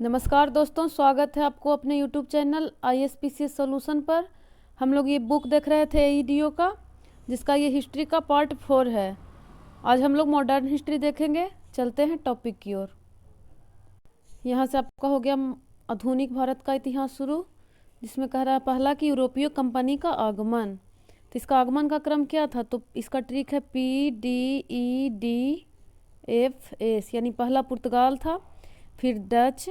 नमस्कार दोस्तों, स्वागत है आपको अपने YouTube चैनल ISPCS सॉल्यूशन पर। हम लोग ये बुक देख रहे थे EDO का, जिसका ये हिस्ट्री का पार्ट 4 है। आज हम लोग मॉडर्न हिस्ट्री देखेंगे। चलते हैं टॉपिक की ओर। यहाँ से आपका हो गया आधुनिक भारत का इतिहास शुरू, जिसमें कह रहा है पहला कि यूरोपीय कंपनी का आगमन। तो इसका आगमन का क्रम क्या था? तो इसका ट्रिक है PDEDFS, यानी पहला पुर्तगाल था, फिर डच,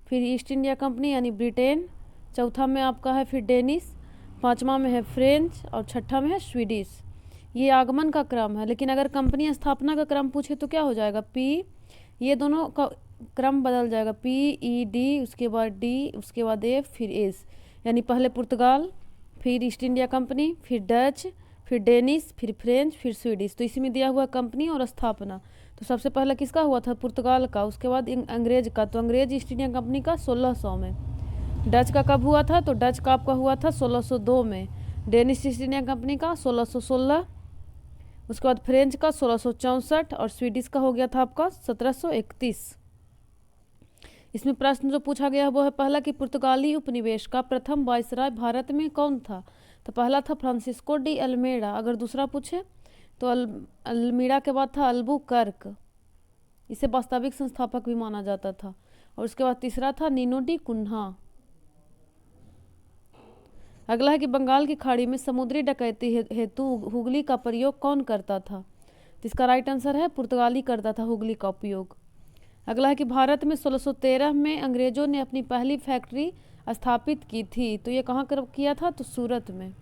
फिर ईस्ट इंडिया कंपनी यानी ब्रिटेन, चौथा में आपका है फिर डेनिश, पांचवा में है फ्रेंच और छठा में है स्वीडिश। ये आगमन का क्रम है। लेकिन अगर कंपनी स्थापना का क्रम पूछे तो क्या हो जाएगा? ये दोनों का क्रम बदल जाएगा। PED, उसके बाद D, उसके बाद F, फिर S, यानी पहले पुर्तगाल, फिर ईस्ट इंडिया कंपनी, फिर डच, फिर डेनिश, फिर फ्रेंच, फिर स्वीडिश। तो इसी में दिया हुआ कंपनी और स्थापना। तो सबसे पहले किसका हुआ था? पुर्तगाल का। उसके बाद अंग्रेज का। तो अंग्रेज ईस्ट इंडिया कंपनी का 1600 में। डच का कब हुआ था? तो डच का आपका हुआ था 1602 में। डेनिश ईस्ट इंडिया कंपनी का 1616। उसके बाद फ्रेंच का 1664 और स्वीडिश का हो गया था आपका 1731। इसमें प्रश्न जो पूछा गया वो है पहला कि पुर्तगाली उपनिवेश का प्रथम वायसराय भारत में कौन था? तो पहला था फ्रांसिस्को डी अल्मेड़ा। अगर दूसरा पूछे तो अल्मीड़ा के बाद था अल्बुकर्क, इसे वास्तविक संस्थापक भी माना जाता था। और उसके बाद तीसरा था नीनो डी कुन्हा। अगला है कि बंगाल की खाड़ी में समुद्री डकैती हेतु हुगली का प्रयोग कौन करता था? तो इसका राइट आंसर है पुर्तगाली करता था हुगली का उपयोग। अगला है कि भारत में 1613 में अंग्रेजों ने अपनी पहली फैक्ट्री स्थापित की थी। तो ये कहाँ कर किया था? तो सूरत में।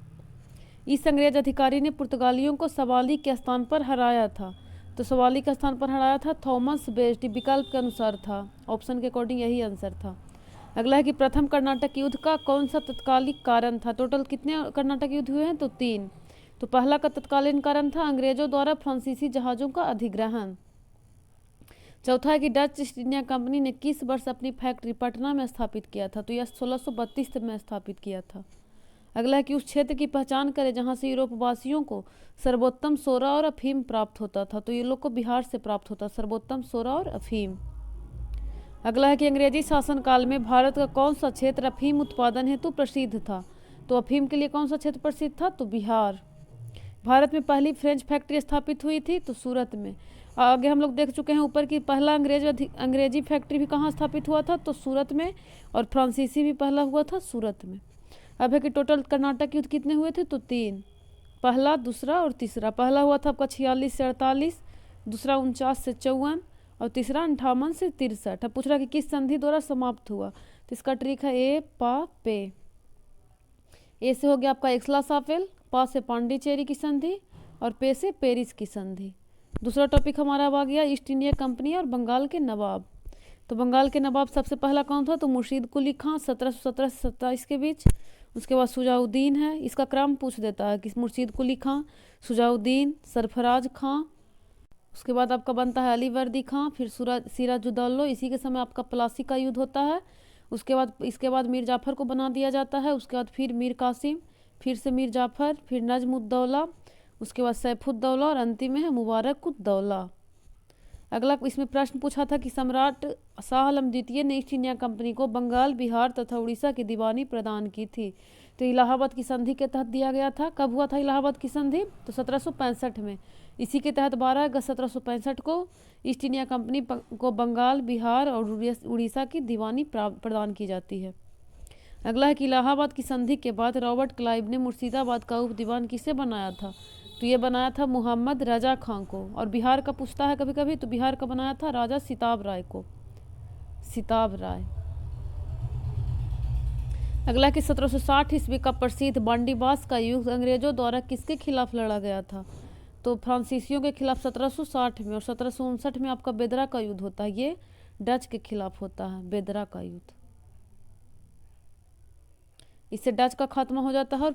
इस अंग्रेज अधिकारी ने पुर्तगालियों को सवाली के स्थान पर हराया था। तो सवाली के स्थान पर हराया था थॉमस बेस्ट, विकल्प के अनुसार था। ऑप्शन के अकॉर्डिंग यही आंसर था। अगला है कि प्रथम कर्नाटक युद्ध का कौन सा तत्कालिक कारण था? टोटल कितने कर्नाटक युद्ध हुए हैं? तो 3। तो पहला का तत्कालीन कारण था अंग्रेजों द्वारा फ्रांसीसी जहाज़ों का अधिग्रहण। चौथा है कि डच ईस्ट इंडिया कंपनी ने किस वर्ष अपनी फैक्ट्री पटना में स्थापित किया था? तो यह 1632 में स्थापित किया था। अगला है कि उस क्षेत्र की पहचान करें जहां से यूरोप वासियों को सर्वोत्तम सोरा और अफीम प्राप्त होता था। तो ये लोग को बिहार से प्राप्त होता सर्वोत्तम सोरा और अफीम। अगला है कि अंग्रेजी शासनकाल में भारत का कौन सा क्षेत्र अफीम उत्पादन हेतु प्रसिद्ध था? तो अफीम के लिए कौन सा क्षेत्र प्रसिद्ध था? तो बिहार। भारत में पहली फ्रेंच फैक्ट्री स्थापित हुई थी तो सूरत में। आगे हम लोग देख चुके हैं ऊपर की पहला अंग्रेजी फैक्ट्री भी कहाँ स्थापित हुआ था? तो सूरत में। और फ्रांसीसी भी पहला हुआ था सूरत में। अब है कि टोटल कर्नाटक युद्ध कितने हुए थे? तो 3। पहला, दूसरा और तीसरा। पहला हुआ था आपका 46 से 48, दूसरा 49 से 54 और तीसरा 58 से 63। अब पूछ रहा कि किस संधि द्वारा समाप्त हुआ? तो इसका ट्रिक है ए पा पे। ए से हो गया आपका एक्सलासाफेल, पा से पांडिचेरी की संधि और पे से पेरिस की संधि। दूसरा टॉपिक हमारा अब आ गया ईस्ट इंडिया कंपनी और बंगाल के नवाब। तो बंगाल के नवाब सबसे पहला कौन था? तो मुर्शीद कुली खां 1717 से 27 के बीच। उसके बाद शुजाउद्दीन है। इसका क्रम पूछ देता है कि मुर्शीद कुली खां, शुजाउद्दीन, सरफराज खां, उसके बाद आपका बनता है अलीवर्दी खां, फिर सिराजुद्दौला। इसी के समय आपका प्लासी का युद्ध होता है। इसके बाद मीर जाफ़र को बना दिया जाता है। उसके बाद फिर मीर कासिम, फिर से मीर जाफ़र, फिर नजमुद्दौला, उसके बाद सैफुद्दौला और अंतिम में है मुबारकुद्दौला। अगला इसमें प्रश्न पूछा था कि सम्राट शाह आलम द्वितीय ने ईस्ट इंडिया कंपनी को बंगाल, बिहार तथा उड़ीसा की दीवानी प्रदान की थी। तो इलाहाबाद की संधि के तहत दिया गया था। कब हुआ था इलाहाबाद की संधि? तो 1765 में। इसी के तहत 12 अगस्त 1765 को ईस्ट इंडिया कंपनी को बंगाल, बिहार और उड़ीसा की दीवानी प्रदान की जाती है। अगला है कि इलाहाबाद की संधि के बाद रॉबर्ट क्लाइव ने मुर्शिदाबाद का उप दीवान किसे बनाया था? तो ये बनाया था मोहम्मद रजा खां को। और बिहार का पूछता है कभी कभी, तो बिहार का बनाया था राजा सिताब राय को। सिताब राय। अगला कि 1760 ईस्वी का प्रसिद्ध बांडीबास का युद्ध अंग्रेजों द्वारा किसके खिलाफ लड़ा गया था? तो फ्रांसीसियों के खिलाफ 1760 में। और 1759 में आपका बेदरा का युद्ध होता है। ये डच के खिलाफ होता है, बेदरा का युद्ध। इससे डच का खात्मा हो जाता है और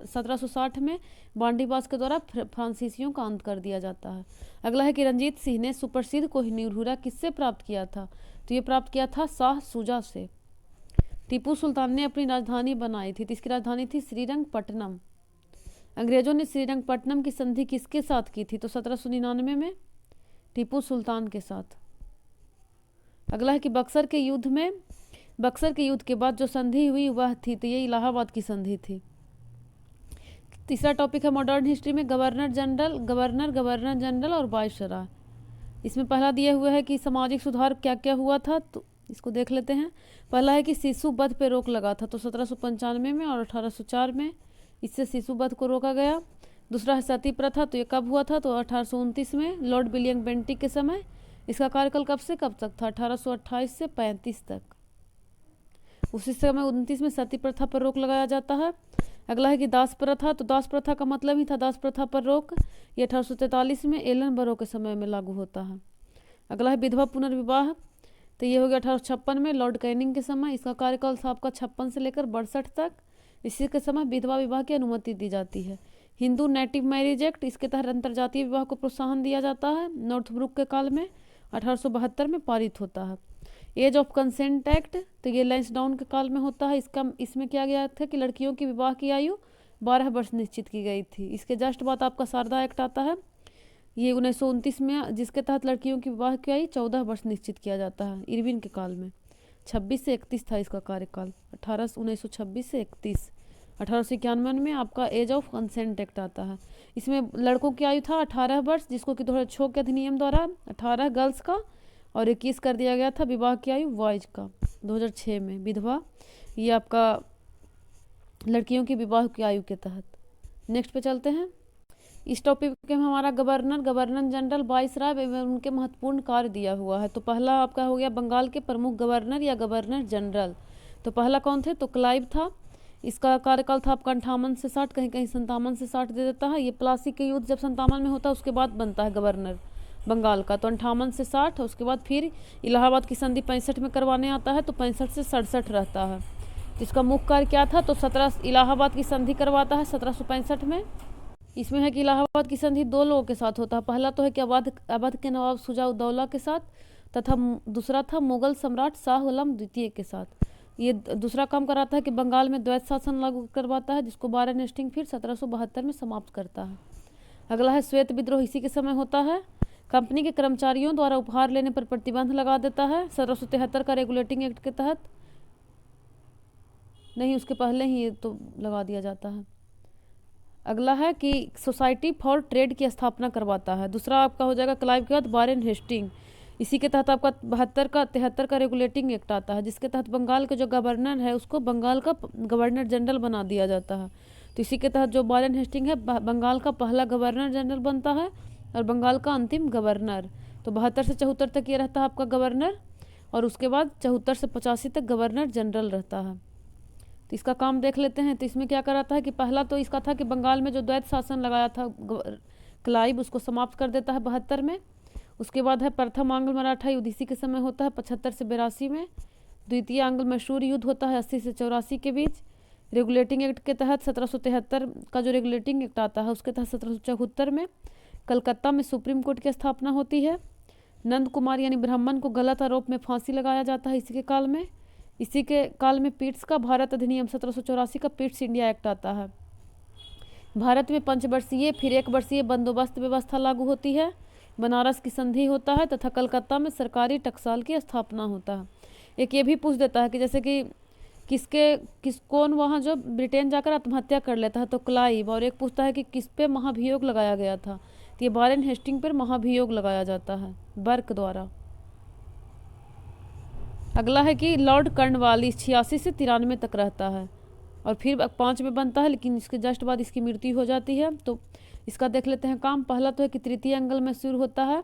1760 में बांडीबास के द्वारा फ्रांसीसियों का अंत कर दिया जाता है। अगला है कि रंजीत सिंह ने सुप्रसिद्ध कोहिनूर हीरा किससे प्राप्त किया था? तो ये प्राप्त किया था शाह शुजा से। टीपू सुल्तान ने अपनी राजधानी बनाई थी, तो इसकी राजधानी थी श्रीरंगपट्टनम। अंग्रेजों ने श्रीरंगपट्टनम की संधि किसके साथ की थी? तो 1799 में टीपू सुल्तान के साथ। अगला है कि बक्सर के युद्ध के बाद जो संधि हुई वह थी, तो ये इलाहाबाद की संधि थी। तीसरा टॉपिक है मॉडर्न हिस्ट्री में गवर्नर जनरल और वायसराय। इसमें पहला दिया हुआ है कि सामाजिक सुधार क्या क्या हुआ था, तो इसको देख लेते हैं। पहला है कि शिशु वध पे रोक लगा था, तो 1795 में और 1804 में इससे शिशु वध को रोका गया। दूसरा है सती प्रथा, तो ये कब हुआ था, तो 1829 में लॉर्ड विलियम बेंटिक के समय। इसका कार्यकाल कब से कब तक था, 1828 से 35 तक। उसी समय 29 में सती प्रथा पर रोक लगाया जाता है। अगला है कि दास प्रथा, तो दास प्रथा का मतलब ही था दास प्रथा पर रोक। ये 1843 में एलन बरो के समय में लागू होता है। अगला है विधवा पुनर्विवाह, तो ये हो गया 1856 में लॉर्ड कैनिंग के समय। इसका कार्यकाल था आपका 56 से लेकर 62 तक। इसी के समय विधवा विवाह की अनुमति दी जाती है। हिंदू नेटिव मैरिज एक्ट, इसके तहत अंतर्जातीय विवाह को प्रोत्साहन दिया जाता है। नॉर्थब्रुक के काल में 1872 में पारित होता है। एज ऑफ कंसेंट एक्ट, तो ये लैंसडाउन के काल में होता है। इसमें किया गया था कि लड़कियों की विवाह की आयु 12 वर्ष निश्चित की गई थी। इसके जस्ट बाद आपका शारदा एक्ट आता है, ये 1929 में, जिसके तहत लड़कियों की विवाह की आयु 14 वर्ष निश्चित किया जाता है। इरविन के काल में 26 से 31 था इसका कार्यकाल, 1926 से 31। 1891 में आपका एज ऑफ कंसेंट एक्ट आता है। इसमें लड़कों की आयु था 18 वर्ष, जिसको कि 2006 के अधिनियम द्वारा 18 गर्ल्स का और 21 कर दिया गया था विवाह की आयु बॉयज का 2006 में। विधवा, ये आपका लड़कियों की विवाह की आयु के तहत। नेक्स्ट पे चलते हैं। इस टॉपिक में हमारा गवर्नर जनरल वाइसराय एवं उनके महत्वपूर्ण कार्य दिया हुआ है। तो पहला आपका हो गया बंगाल के प्रमुख गवर्नर या गवर्नर जनरल। तो पहला कौन थे, तो क्लाइव था। इसका कार्यकाल था आपका 58 से 60, कहीं कहीं 57 से 60 दे देता है। ये प्लासी के युद्ध जब 57 में होता है उसके बाद बनता है गवर्नर बंगाल का, तो 58 से 60। उसके बाद फिर इलाहाबाद की संधि 65 में करवाने आता है, तो 65 से 67 रहता है। तो इसका मुख्य कार्य क्या था, तो 17 इलाहाबाद की संधि करवाता है 1765 में। इसमें है कि इलाहाबाद की संधि दो लोगों के साथ होता है। पहला तो है कि अवध के नवाब शुजा-उद-दौला के साथ, तथा दूसरा था मुगल सम्राट शाह आलम द्वितीय के साथ। ये दूसरा काम कराता है कि बंगाल में द्वैत शासन लागू करवाता है, जिसको वारेन हेस्टिंग फिर 1772 में समाप्त करता है। अगला है श्वेत विद्रोह, इसी के समय होता है। कंपनी के कर्मचारियों द्वारा उपहार लेने पर प्रतिबंध लगा देता है 1773 का रेगुलेटिंग एक्ट के तहत। नहीं, उसके पहले ही ये तो लगा दिया जाता है। अगला है कि सोसाइटी फॉर ट्रेड की स्थापना करवाता है। दूसरा आपका हो जाएगा क्लाइव के बाद वारेन हेस्टिंग। इसी के तहत आपका 73 का रेगुलेटिंग एक्ट आता है, जिसके तहत बंगाल के जो गवर्नर है उसको बंगाल का गवर्नर जनरल बना दिया जाता है। तो इसी के तहत जो वारेन हेस्टिंग है बंगाल का पहला गवर्नर जनरल बनता है और बंगाल का अंतिम गवर्नर। तो 72 से 74 तक ये रहता है आपका गवर्नर, और उसके बाद 74 से 85 तक गवर्नर जनरल रहता है। तो इसका काम देख लेते हैं। तो इसमें क्या कराता है कि पहला तो इसका था कि बंगाल में जो द्वैत शासन लगाया था क्लाइव, उसको समाप्त कर देता है 72 में। उसके बाद है प्रथम आंग्ल मराठा युद्ध, इसी के समय होता है 75 से 82 में। द्वितीय आंग्ल मैसूर युद्ध होता है 80 से 84 के बीच। रेगुलेटिंग एक्ट के तहत 1773 का जो रेगुलेटिंग एक्ट आता है उसके तहत 1774 में कलकत्ता में सुप्रीम कोर्ट की स्थापना होती है। नंद कुमार यानी ब्राह्मण को गलत आरोप में फांसी लगाया जाता है इसी के काल में। इसी के काल में पीट्स का भारत अधिनियम 1784 का पीट्स इंडिया एक्ट आता है। भारत में 5 वर्षीय फिर 1 वर्षीय बंदोबस्त व्यवस्था लागू होती है। बनारस की संधि होता है तथा कलकत्ता में सरकारी टकसाल की स्थापना होता है। एक ये भी पूछ देता है कि जैसे कि कौन वहाँ जो ब्रिटेन जाकर आत्महत्या कर लेता है, तो क्लाइव। और एक पूछता है कि किस पे महाभियोग लगाया गया था, तो ये वारेन हेस्टिंग पर महाभियोग लगाया जाता है बर्क द्वारा। अगला है कि लॉर्ड कर्नवालिस 86 से 93 तक रहता है और फिर 5 में बनता है, लेकिन इसके जस्ट बाद इसकी मृत्यु हो जाती है। तो इसका देख लेते हैं काम। पहला तो है कि तृतीय अंगल मैसूर होता है।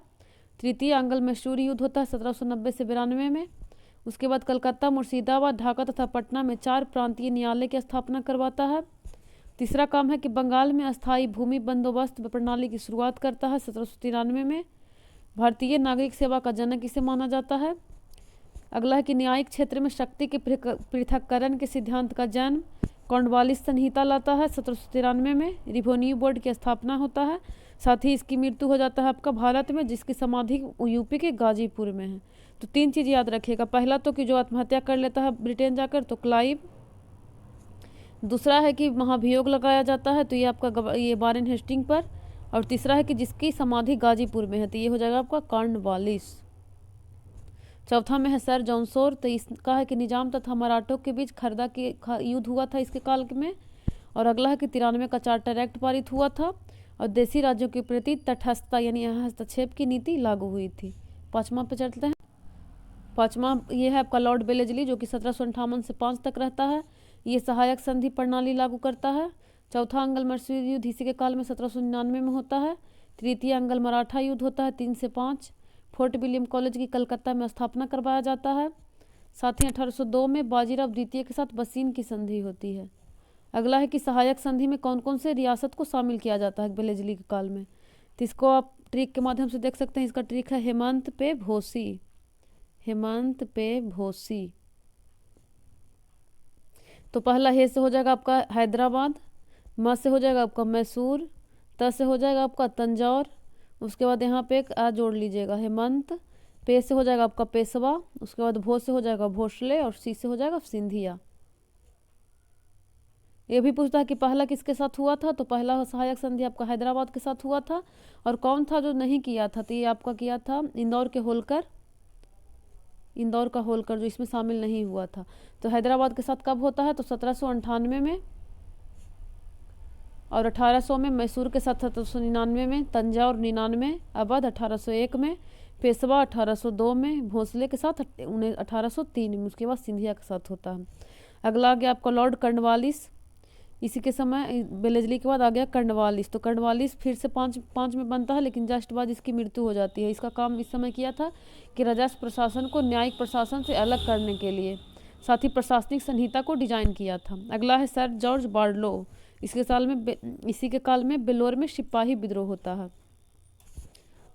तृतीय अंगल मैसूर युद्ध होता है 1790 से 92 में। उसके बाद कलकत्ता, मुर्शिदाबाद, ढाका तथा पटना में 4 प्रांतीय न्यायालय की स्थापना करवाता है। तीसरा काम है कि बंगाल में अस्थायी भूमि बंदोबस्त प्रणाली की शुरुआत करता है 1793 में। भारतीय नागरिक सेवा का जनक इसे माना जाता है। अगला है कि न्यायिक क्षेत्र में शक्ति के पृथक्करण के सिद्धांत का जन्म कॉर्नवालिस संहिता लाता है 1793 में। रिवेन्यू बोर्ड की स्थापना होता है। साथ ही इसकी मृत्यु हो जाता है आपका भारत में, जिसकी समाधि यूपी के गाजीपुर में है। तो 3 चीज़ याद रखिएगा। पहला तो कि जो आत्महत्या कर लेता है ब्रिटेन जाकर, तो क्लाइव। दूसरा है कि महाभियोग लगाया जाता है, तो ये आपका ये वारेन हेस्टिंग पर। और तीसरा है कि जिसकी समाधि गाजीपुर में है, तो ये हो जाएगा आपका कॉर्नवालिस। चौथा में है सर जौनसोर, तो इसका है कि निजाम तथा मराठों के बीच खरदा के युद्ध हुआ था इसके काल में। और अगला है कि 93 का चार्टर एक्ट पारित हुआ था और देशी राज्यों के प्रति तटस्थता यानी हस्तक्षेप की नीति लागू हुई थी। पाँचवा पे चलते हैं। पाँचवा ये है आपका लॉर्ड बेलेजली, जो कि 1758 से 5 तक रहता है। ये सहायक संधि प्रणाली लागू करता है। चौथा अंगल मैसूर युद्ध इसी के काल में 1799 में होता है। तृतीय अंगल मराठा युद्ध होता है 3 से 5। फोर्ट विलियम कॉलेज की कलकत्ता में स्थापना करवाया जाता है। साथ ही 1802 में बाजीराव द्वितीय के साथ बसीन की संधि होती है। अगला है कि सहायक संधि में कौन कौन से रियासत को शामिल किया जाता है बेलेजली के काल में, तो इसको आप ट्रिक के माध्यम से देख सकते हैं। इसका ट्रिक है हेमंत पे भोसी, हेमंत पे भोसी। तो पहला हे से हो जाएगा आपका हैदराबाद, म से हो जाएगा आपका मैसूर, त से हो जाएगा आपका तंजौर, उसके बाद यहाँ पे एक आ जोड़ लीजिएगा हेमंत, पे से हो जाएगा आपका पेशवा, उसके बाद भो से हो जाएगा भोसले और सी से हो जाएगा सिंधिया। ये भी पूछता है कि पहला किसके साथ हुआ था, तो पहला सहायक संधि आपका हैदराबाद के साथ हुआ था। और कौन था जो नहीं किया था, तो ये आपका किया था इंदौर के होलकर, इंदौर का होलकर जो इसमें शामिल नहीं हुआ था। तो हैदराबाद के साथ कब होता है, तो 1798 में, और 1800 में मैसूर के साथ 1799 में, तंजाउर 99, अवध 1801 में, पेशवा 1802 में, भोसले के साथ 1803 में, उसके बाद सिंधिया के साथ होता है। अगला आ गया आपका लॉर्ड कर्नवालिस, इसी के समय बेलेजली के बाद आ गया कर्नवालिस। तो कर्नवालिस फिर से पाँच में बनता है, लेकिन जस्ट बाद इसकी मृत्यु हो जाती है। इसका काम इस समय किया था कि राजस्व प्रशासन को न्यायिक प्रशासन से अलग करने के लिए, साथ ही प्रशासनिक संहिता को डिजाइन किया था। अगला है सर जॉर्ज बार्लो, इसी के काल में बेलोर में सिपाही विद्रोह होता है।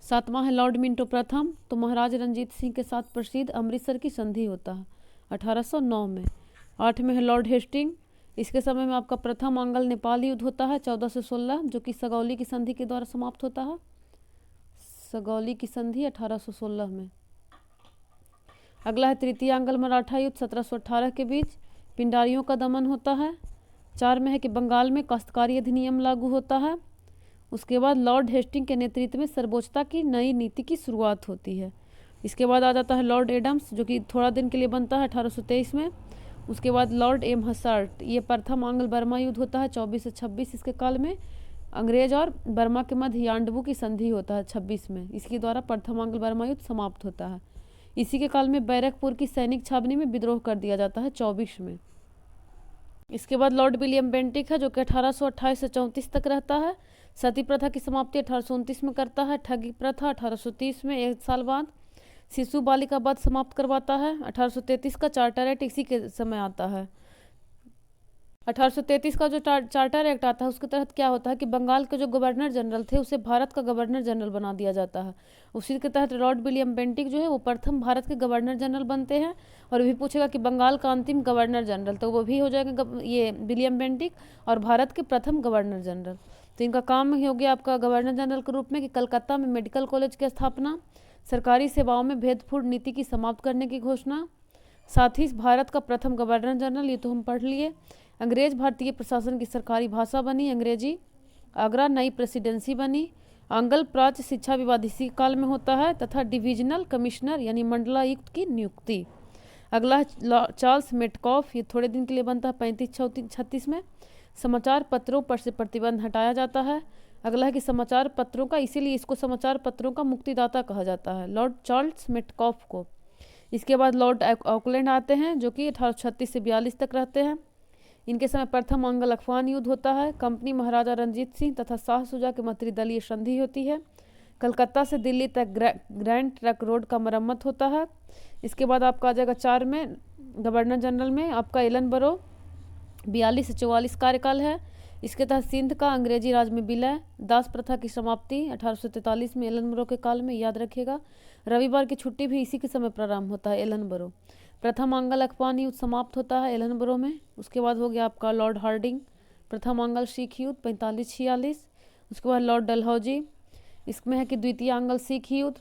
सातवां है लॉर्ड मिंटो प्रथम, तो महाराज रंजीत सिंह के साथ प्रसिद्ध अमृतसर की संधि होता है 1809 में। 8 में है लॉर्ड हेस्टिंग, इसके समय में आपका प्रथम आंग्ल नेपाल युद्ध होता है 14 से 16, जो कि सगौली की संधि के द्वारा समाप्त होता है। सगौली की संधि 1816 में। अगला है तृतीय आंग्ल मराठा युद्ध 1718 के बीच, पिंडारियों का दमन होता है। 4 में है कि बंगाल में काश्तकारी अधिनियम लागू होता है। उसके बाद लॉर्ड हेस्टिंग के नेतृत्व में सर्वोच्चता की नई नीति की शुरुआत होती है। इसके बाद आ जाता है लॉर्ड एडम्स, जो कि थोड़ा दिन के लिए बनता है 1823 में। उसके बाद लॉर्ड एम हसर्ट, ये प्रथम आंग्ल बर्मा युद्ध होता है 24 से 26 इसके काल में। अंग्रेज और बर्मा के मध्य यांडबू की संधि होता है 26 में, इसके द्वारा प्रथम आंग्ल बर्मा युद्ध समाप्त होता है। इसी के काल में बैरकपुर की सैनिक छावनी में विद्रोह कर दिया जाता है 24 में। इसके बाद लॉर्ड विलियम बेंटिक है, जो कि 1828 से 34 तक रहता है। सती प्रथा की समाप्ति 1829 में करता है। ठगी प्रथा 1830 में, 1 साल बाद। शिशु बालिका वध समाप्त करवाता है। 1833 का चार्टर एक्ट इसी के समय आता है। 1833 का जो चार्टर एक्ट आता है उसके तहत क्या होता है कि बंगाल के जो गवर्नर जनरल थे उसे भारत का गवर्नर जनरल बना दिया जाता है। उसी के तहत लॉर्ड विलियम बेंटिक जो है वो प्रथम भारत के गवर्नर जनरल बनते हैं। और भी पूछेगा कि बंगाल का अंतिम गवर्नर जनरल, तो वो भी हो जाएगा ये विलियम बेंटिक, और भारत के प्रथम गवर्नर जनरल। तो इनका काम हो गया आपका गवर्नर जनरल के रूप में कि कलकत्ता में मेडिकल कॉलेज की स्थापना, सरकारी सेवाओं में भेदपूर्ण नीति की समाप्त करने की घोषणा, साथ ही भारत का प्रथम गवर्नर जनरल, ये तो हम पढ़ लिए। अंग्रेज भारतीय प्रशासन की सरकारी भाषा बनी अंग्रेजी। आगरा नई प्रेसिडेंसी बनी। आंग्ल प्राच्य शिक्षा विवाद इसी काल में होता है, तथा डिविजनल कमिश्नर यानी मंडलायुक्त की नियुक्ति। अगला है चार्ल्स मेटकॉफ, ये थोड़े दिन के लिए बनता है 35-36 में। समाचार पत्रों पर से प्रतिबंध हटाया जाता है। अगला है कि समाचार पत्रों का, इसीलिए इसको समाचार पत्रों का मुक्तिदाता कहा जाता है, लॉर्ड चार्ल्स मेटकॉफ को। इसके बाद लॉर्ड ऑकलैंड आते हैं, जो कि 1836 से 42 तक रहते हैं। इनके समय प्रथम आंग्ल अफगान युद्ध होता है। कंपनी महाराजा रंजीत सिंह तथा शाह सुजा के मध्य त्रिदलीय संधि होती है। कलकत्ता से दिल्ली तक ग्रैंड ट्रक रोड का मरम्मत होता है। इसके बाद आपका आ जाएगा 4 में गवर्नर जनरल में आपका एलनबरो, 42 से 44 कार्यकाल है। इसके तहत सिंध का अंग्रेजी राज में विलय, दास प्रथा की समाप्ति 1843 में एलनबरो के काल में, याद रखिएगा। रविवार की छुट्टी भी इसी के समय प्रारंभ होता है एलनबरो। प्रथम आंग्ल अफगान युद्ध समाप्त होता है एलनबरो में। उसके बाद हो गया आपका लॉर्ड हार्डिंग, प्रथम आंग्ल सिख युद्ध 45-46। उसके बाद लॉर्ड डलहौजी, इसमें है कि द्वितीय आंग्ल सिख युद्ध,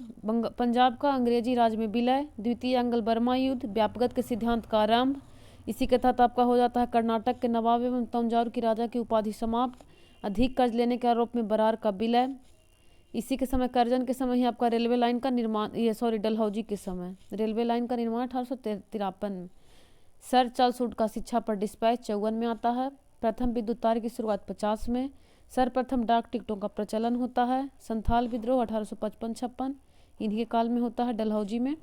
पंजाब का अंग्रेजी राज में विलय, द्वितीय आंग्ल बर्मा युद्ध, व्यापगत के सिद्धांत का आरंभ। इसी के तहत आपका हो जाता है कर्नाटक के नवाब एवं तंजावुर की राजा की उपाधि समाप्त, अधिक कर्ज लेने के आरोप में बरार का विलय। इसी के समय करजन के समय ही आपका रेलवे लाइन का निर्माण, डलहौजी के समय रेलवे लाइन का निर्माण 1853 में। सर चार्ल्स वुड का शिक्षा पर डिस्पैच 54 में आता है। प्रथम विद्युत तार की शुरुआत 50 में। सर्वप्रथम डाक टिकटों का प्रचलन होता है। संथाल विद्रोह 1855-56 इन्हीं काल में होता है डलहौजी में।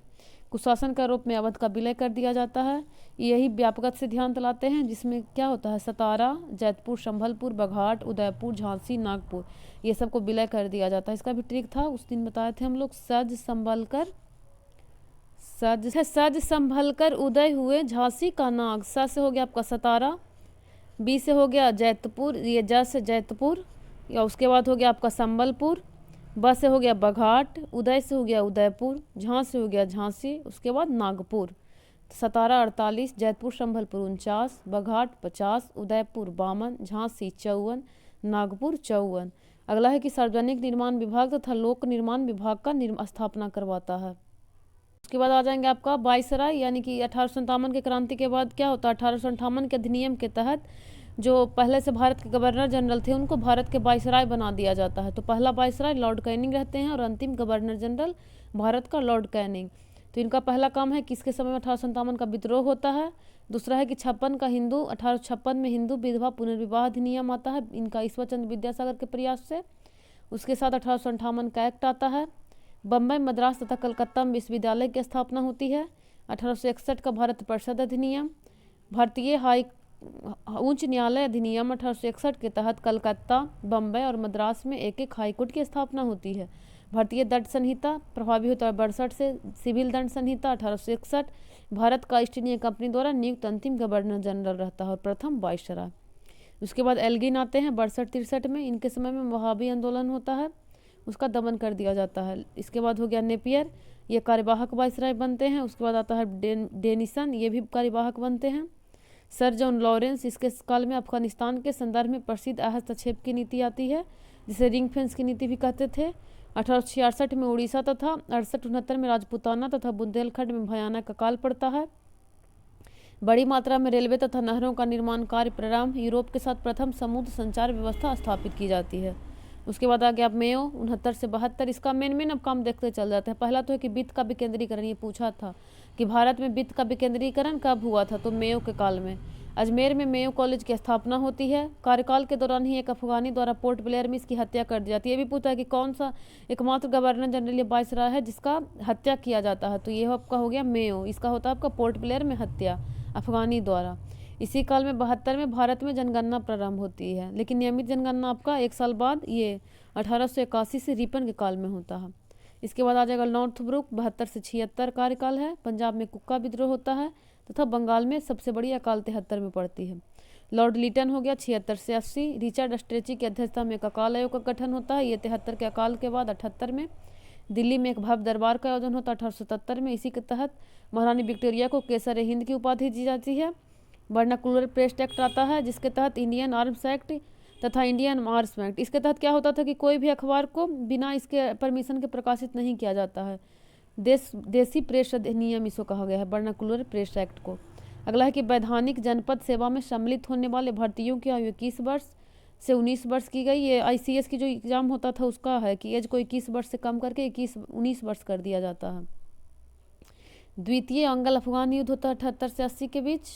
कुशासन का रूप में अवध का विलय कर दिया जाता है। यही व्यापकता से ध्यान दिलाते हैं, जिसमें क्या होता है, सतारा, जैतपुर, संभलपुर, बघाट, उदयपुर, झांसी, नागपुर, ये सबको विलय कर दिया जाता है। इसका भी ट्रिक था, उस दिन बताए थे हम लोग। सज संभल कर उदय हुए झांसी का नाग। स से हो गया आपका सतारा, बी से हो गया जैतपुर, ये ज से जैतपुर, या उसके बाद हो गया आपका संबलपुर, ब से हो गया बघाट, उदय से हो गया उदयपुर, झां से हो गया झांसी, उसके बाद नागपुर। सतारा 48, जैतपुर संभलपुर 49, बघाट 50, उदयपुर 52, झांसी 54, नागपुर 54। अगला है कि सार्वजनिक निर्माण विभाग तथा लोक निर्माण विभाग का स्थापना करवाता है। उसके बाद आ जाएंगे आपका वायसराय, यानी कि 1857 के क्रांति के बाद क्या होता है, 1858 के अधिनियम के तहत जो पहले से भारत के गवर्नर जनरल थे उनको भारत के वायसराय बना दिया जाता है। तो पहला वायसराय लॉर्ड कैनिंग रहते हैं और अंतिम गवर्नर जनरल भारत का लॉर्ड कैनिंग। तो इनका पहला काम है किसके समय में 1857 का विद्रोह होता है। दूसरा है कि 56 का हिंदू 1856 में हिंदू विधवा पुनर्विवाह अधिनियम आता है, इनका ईश्वर चंद्र विद्यासागर के प्रयास से। उसके साथ 1858 का एक्ट आता है। बम्बई, मद्रास तथा कलकत्ता में विश्वविद्यालय की स्थापना होती है। 1861 का भारत परिषद अधिनियम। भारतीय हाई उच्च न्यायालय अधिनियम 1861 के तहत कलकत्ता, बम्बई और मद्रास में एक एक हाईकोर्ट की स्थापना होती है। भारतीय दंड संहिता प्रभावी होता है 62 से। सिविल दंड संहिता 1861। भारत का ईस्ट इंडिया कंपनी द्वारा नियुक्त अंतिम गवर्नर जनरल रहता है और प्रथम वायसराय। उसके बाद एल्गिन आते हैं 62-63 में। इनके समय में वहाबी आंदोलन होता है, उसका दमन कर दिया जाता है। इसके बाद हो गया नेपियर, ये कार्यवाहक वायसराय बनते हैं। उसके बाद आता है डेनिसन, ये भी कार्यवाहक बनते हैं। सर जॉन लॉरेंस, इसके काल में अफगानिस्तान के संदर्भ में प्रसिद्ध हस्तक्षेप की नीति आती है, जिसे रिंग फेंस की नीति भी कहते थे। 1866 में उड़ीसा तथा 68-69 में राजपूताना तथा बुंदेलखंड में भयानक अकाल पड़ता है। बड़ी मात्रा में रेलवे तथा नहरों का निर्माण कार्य प्रारंभ। यूरोप के साथ प्रथम समुद्र संचार व्यवस्था स्थापित की जाती है। उसके बाद आ गया आप मेयो 69 से 72। इसका मेन अब काम देखते चल जाते हैं। पहला तो है कि वित्त का विकेंद्रीकरण, ये पूछा था कि भारत में वित्त का विकेंद्रीकरण कब हुआ था, तो मेयो के काल में। अजमेर में मेयो कॉलेज की स्थापना होती है। कार्यकाल के दौरान ही एक अफगानी द्वारा पोर्ट ब्लेयर में इसकी हत्या कर दी जाती है। ये भी पूछा है कि कौन सा एकमात्र गवर्नर जनरल वायसराय है जिसका हत्या किया जाता है, तो ये आपका हो गया मेयो। इसका होता है आपका पोर्ट ब्लेयर में हत्या अफगानी द्वारा। इसी काल में 72 में भारत में जनगणना प्रारंभ होती है, लेकिन नियमित जनगणना आपका एक साल बाद ये 1881 से रिपन के काल में होता है। इसके बाद आ जाएगा नॉर्थब्रुक 72 से 76 कार्यकाल है। पंजाब में कुक्का विद्रोह होता है तथा बंगाल में सबसे बड़ी अकाल 73 में पड़ती है। लॉर्ड लिटन हो गया 76 से 80। रिचर्ड स्ट्रेची की अध्यक्षता में एक अकाल आयोग का गठन होता है, ये 73 के अकाल के बाद 78 में। दिल्ली में एक भव्य दरबार का आयोजन होता है 1877 में। इसी के तहत महारानी विक्टोरिया को केसर हिंद की उपाधि दी जाती है। वर्नाकुलर प्रेस एक्ट आता है, जिसके तहत इंडियन आर्म्स एक्ट तथा इंडियन आर्म्स एक्ट, इसके तहत क्या होता था कि कोई भी अखबार को बिना इसके परमिशन के प्रकाशित नहीं किया जाता है। देसी प्रेस अधिनियम इसको कहा गया है, वर्नाकुलर प्रेस एक्ट को। अगला है कि वैधानिक जनपद सेवा में सम्मिलित होने वाले भर्तियों की आयु 21 वर्ष से 19 वर्ष की गई। ये ICS की जो एग्जाम होता था उसका है कि एज को 21 वर्ष से कम करके 19 वर्ष कर दिया जाता है। द्वितीय अंगल अफगान युद्ध होता है 78 से 80 के बीच।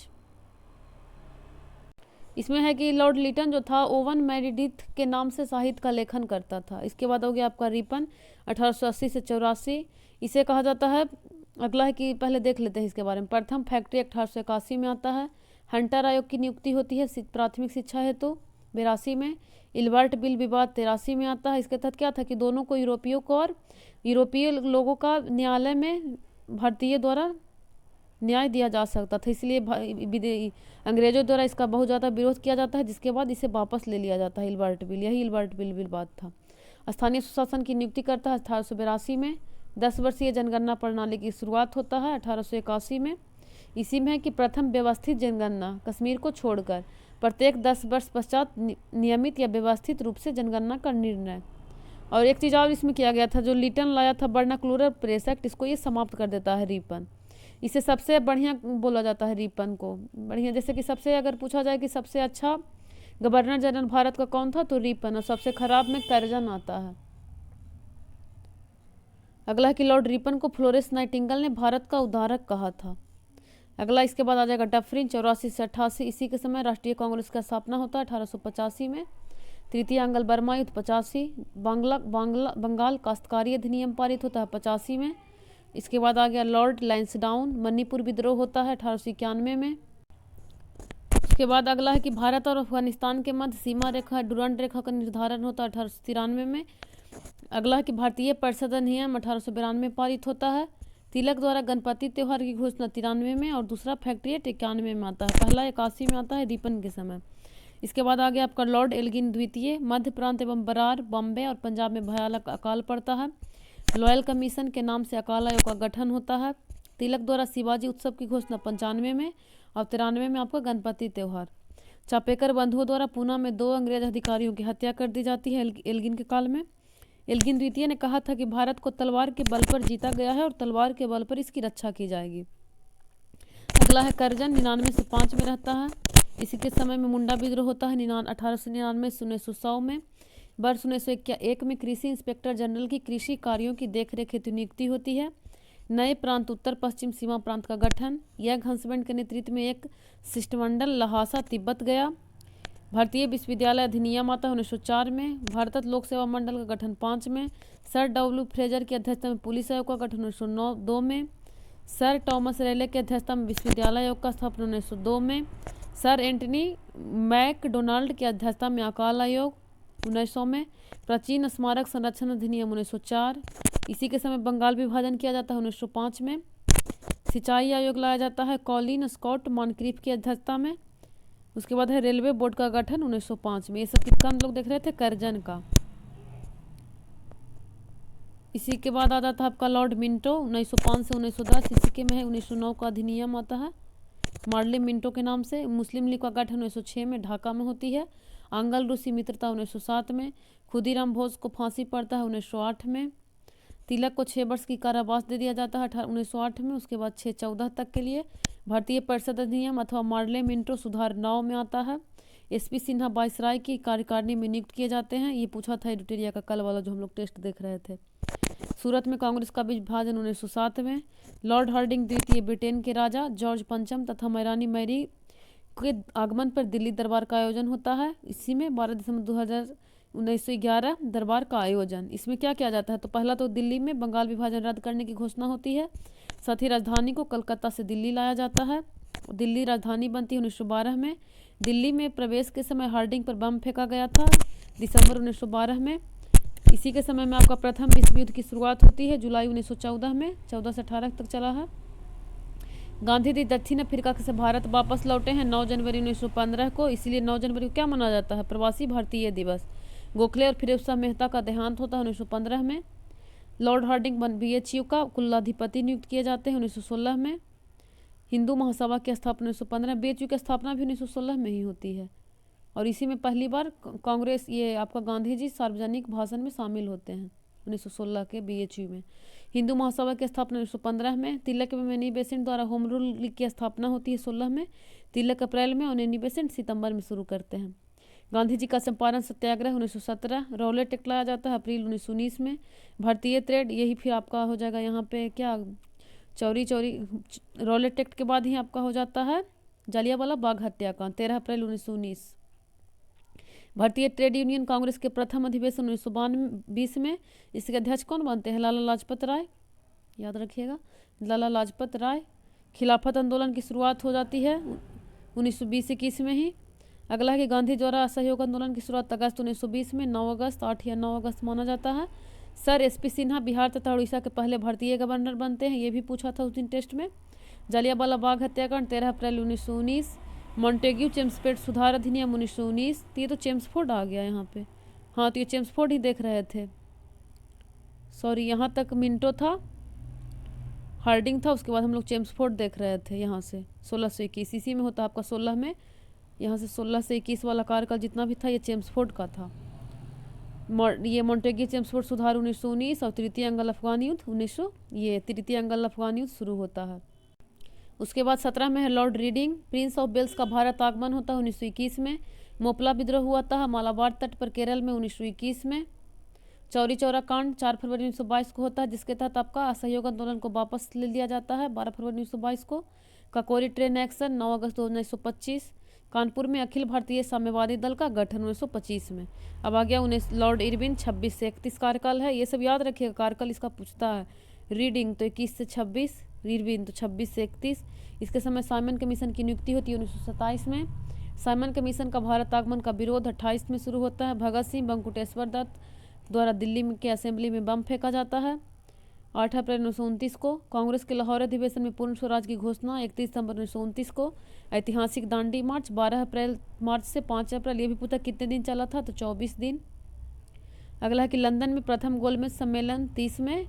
इसमें है कि लॉर्ड लिटन जो था ओवन मेरिडिथ के नाम से साहित्य का लेखन करता था। इसके बाद हो गया आपका रिपन 1880 से 84, इसे कहा जाता है। अगला है कि पहले देख लेते हैं इसके बारे में। प्रथम फैक्ट्री 1881 में आता है। हंटर आयोग की नियुक्ति होती है प्राथमिक शिक्षा हेतु 82 में। इल्बर्ट बिल विवाद 83 में आता है। इसके तहत क्या था कि दोनों को यूरोपियों को और यूरोपीय लोगों का न्यायालय में भारतीय द्वारा न्याय दिया जा सकता था, इसलिए अंग्रेजों द्वारा इसका बहुत ज़्यादा विरोध किया जाता है, जिसके बाद इसे वापस ले लिया जाता है इल्बर्ट बिल। यही इल्बर्ट बिल विवाद था। स्थानीय सुशासन की नियुक्ति करता है 1882 में। 10 वर्षीय जनगणना प्रणाली की शुरुआत होता है 1881 में। इसी में है कि प्रथम व्यवस्थित जनगणना कश्मीर को छोड़कर प्रत्येक 10 वर्ष पश्चात नियमित या व्यवस्थित रूप से जनगणना का निर्णय। और एक चीज़ और इसमें किया गया था, जो लिटन लाया था वर्नाकुलर प्रेस एक्ट, इसको ये समाप्त कर देता है रिपन। इसे सबसे बढ़िया बोला जाता है रिपन को, बढ़िया। जैसे कि सबसे अगर पूछा जाए कि सबसे अच्छा गवर्नर जनरल भारत का कौन था, तो रिपन, और सबसे खराब में करजन आता है। अगला है कि लॉर्ड रिपन को फ्लोरेंस नाइटिंगेल ने भारत का उद्धारक कहा था। अगला इसके बाद आ जाएगा डफरिन 84 से 88, इसी के समय राष्ट्रीय कांग्रेस का स्थापना होता है 1885 में। तृतीय अंगल बर्मा युद्ध 85, बंगाल काश्तकारी अधिनियम पारित होता है 85 में। इसके बाद आ गया लॉर्ड लैंसडाउन, मणिपुर विद्रोह होता है 1891 में। उसके बाद अगला है कि भारत और अफगानिस्तान के मध्य सीमा रेखा डुरंड रेखा का निर्धारण होता है 1893 में। अगला है कि भारतीय परिषद अधिनियम 1892 पारित होता है। तिलक द्वारा गणपति त्यौहार की घोषणा 93 में और दूसरा फैक्ट्री 91 में आता है। पहला 81 में आता है रिपन के समय। इसके बाद आ गया आपका लॉर्ड एल्गिन द्वितीय, मध्य प्रांत एवं बरार, बॉम्बे और पंजाब में भयानक अकाल पड़ता है। लॉयल कमीशन के नाम से अकाल आयोग का गठन होता है। तिलक द्वारा शिवाजी उत्सव की घोषणा 95 में और 93 में आपका गणपति त्यौहार। चापेकर बंधुओं द्वारा पूना में 2 अंग्रेज अधिकारियों की हत्या कर दी जाती है एल्गिन के काल में। एल्गिन द्वितीय ने कहा था कि भारत को तलवार के बल पर जीता गया है और तलवार के बल पर इसकी रक्षा की जाएगी। अगला है करजन 99 से 5 में रहता है। इसी के समय में मुंडा विद्रोह होता है 1899 से 1900 में। वर्ष 1901 में कृषि इंस्पेक्टर जनरल की कृषि कार्यों की देखरेख हेतु नियुक्ति होती है। नए प्रांत उत्तर पश्चिम सीमा प्रांत का गठन। यंग हंसबैंड के नेतृत्व में एक शिष्टमंडल लहासा तिब्बत गया। भारतीय विश्वविद्यालय अधिनियम आता है 1904 में। भारत लोक सेवा मंडल का गठन 5 में। सर डब्ल्यू फ्रेजर की अध्यक्षता में पुलिस आयोग का गठन 1902 में। सर टॉमस रेले की अध्यक्षता में विश्वविद्यालय आयोग का स्थापना 1902 में। सर एंटनी मैकडोनाल्ड की अध्यक्षता में अकाल आयोग 1900 में। प्राचीन स्मारक संरक्षण अधिनियम 1904। इसी के समय बंगाल विभाजन किया जाता है 1905 में। सिंचाई आयोग लाया जाता है कॉलिन स्कॉट मॉनक्रीफ की अध्यक्षता में। उसके बाद है रेलवे बोर्ड का गठन 1905 में। ये सब किसका हम लोग देख रहे थे, करजन का। इसी के बाद आता था आपका लॉर्ड मिंटो 1905 से 1910। इसी के में है 1909 का अधिनियम आता है मार्ले मिंटो के नाम से। मुस्लिम लीग का गठन 1906 में ढाका में होती है। आंग्ल रूसी मित्रता 1907 में। खुदीराम बोस को फांसी पड़ता है 1908 में। तिलक को 6 वर्ष की कारावास दे दिया जाता है 1908 में। उसके बाद 6-14 तक के लिए भारतीय परिषद अधिनियम अथवा मार्ले मिंटो सुधार 9 में आता है। एसपी सिन्हा वायसराय की कार्यकारिणी में नियुक्त किए जाते हैं। ये पूछा था एडिटोरिया का कल वाला जो हम लोग टेस्ट देख रहे थे। सूरत में कांग्रेस का विभाजन 1907 में। लॉर्ड हार्डिंग द्वितीय ब्रिटेन के राजा जॉर्ज पंचम तथा महारानी मैरी के आगमन पर दिल्ली दरबार का आयोजन होता है। इसी में 12 दिसंबर 1911 दरबार का आयोजन। इसमें क्या किया जाता है, तो पहला तो दिल्ली में बंगाल विभाजन रद्द करने की घोषणा होती है। साथ ही राजधानी को कलकत्ता से दिल्ली लाया जाता है। दिल्ली राजधानी बनती है 1912 में। दिल्ली में प्रवेश के समय हार्डिंग पर बम फेंका गया था दिसंबर 1912 में। इसी के समय में आपका प्रथम विश्व युद्ध की शुरुआत होती है जुलाई 1914 में। 14 से 18 तक चला है। गांधी जी दक्षिण अफ्रीका से भारत वापस लौटे हैं 9 जनवरी 1915 को। इसलिए 9 जनवरी को क्या मनाया जाता है, प्रवासी भारतीय दिवस। गोखले और फिरोज शाह मेहता का देहांत होता है 1915 में। लॉर्ड हार्डिंग बीएचयू का कुलाधिपति नियुक्त किए जाते हैं 1916 में। हिंदू महासभा की स्थापना 1915। बीएचयू की स्थापना भी 1916 में ही होती है और इसी में पहली बार कांग्रेस ये आपका गांधी जी सार्वजनिक भाषण में शामिल होते हैं 1916 के बीएचयू में। हिंदू महासभा की स्थापना 1915 में। तिलक में एनी बेसेंट द्वारा होम रूल लीग की स्थापना होती है 16 में। तिलक अप्रैल में और एनी बेसेंट सितंबर में शुरू करते हैं। गांधी जी का चंपारण सत्याग्रह 1917। रॉलेट एक्ट लाया जाता है अप्रैल 1919 में। भारतीय ट्रेड, यही फिर आपका हो जाएगा यहाँ पे क्या चौरी रॉलेट एक्ट के बाद ही आपका हो जाता है जलियांवाला बाग हत्याकांड 13 अप्रैल 1919। भारतीय ट्रेड यूनियन कांग्रेस के प्रथम अधिवेशन 1920 में। इसके अध्यक्ष कौन बनते हैं, लाला लाजपत राय, याद रखिएगा लाला लाजपत राय। खिलाफत आंदोलन की शुरुआत हो जाती है 1920-21 में ही। अगला है कि गांधी द्वारा असहयोग आंदोलन की शुरुआत अगस्त 1920 में 9 अगस्त 8 या 9 अगस्त माना जाता है। सर एसपी सिन्हा बिहार तथा उड़ीसा के पहले भारतीय गवर्नर बनते हैं, ये भी पूछा था उस दिन टेस्ट में। जलियांवाला बाग हत्याकांड 13 अप्रैल 1919। मॉन्टेग्यू चेम्सफोर्ड सुधार अधिनियम 1919। तो ये तो चेम्सफोर्ड आ गया यहाँ पे, हाँ तो ये चेम्सफोर्ड ही देख रहे थे, सॉरी यहाँ तक मिंटो था, हार्डिंग था, उसके बाद हम लोग चेम्सफोर्ड देख रहे थे यहाँ से 16 से 21। इसी में होता आपका 16 में, यहाँ से 16 से 21 वाला कार्यकाल जितना भी था ये चेम्सफोर्ड का था। ये मॉन्टेग्यू चेम्सफोर्ड सुधार 1919 और तृतीय अंगल अफगान युद्ध 1900, ये तृतीय अंगल अफगान युद्ध शुरू होता है। उसके बाद 17 में है Lord Reading. Prince of Wales का भारत आगमन होता है 1921 में। मोपला विद्रोह हुआ था मालाबार तट पर केरल में 1921 में। चौरी चौरा कांड 4 फरवरी 1922 को होता है, जिसके तहत आपका असहयोग आंदोलन को वापस ले लिया जाता है 12 फरवरी 1922 को। काकोरी ट्रेन एक्शन 9 अगस्त 1925। कानपुर में अखिल भारतीय साम्यवादी दल का गठन 1925 में। अब आ गया लॉर्ड इरविन 26 से 31 कार्यकाल है, ये सब याद रखिएगा, कार्यकाल इसका पूछता है। रीडिंग तो 21 से 26, इरविन तो 26 से 31। इसके समय साइमन कमीशन की नियुक्ति होती है 1927 में। साइमन कमीशन का भारत आगमन का विरोध 28 में शुरू होता है। भगत सिंह बंकुटेश्वर दत्त द्वारा दिल्ली के असेंबली में बम फेंका जाता है 8 अप्रैल 1929 को। कांग्रेस के लाहौर अधिवेशन में पूर्ण स्वराज की घोषणा 31 दिसंबर 1929 को। ऐतिहासिक दांडी मार्च 12 अप्रैल मार्च से 5 अप्रैल, ये भी पूछा कितने दिन चला था, तो 24 दिन। अगला है कि लंदन में प्रथम गोलमेज सम्मेलन 30 में,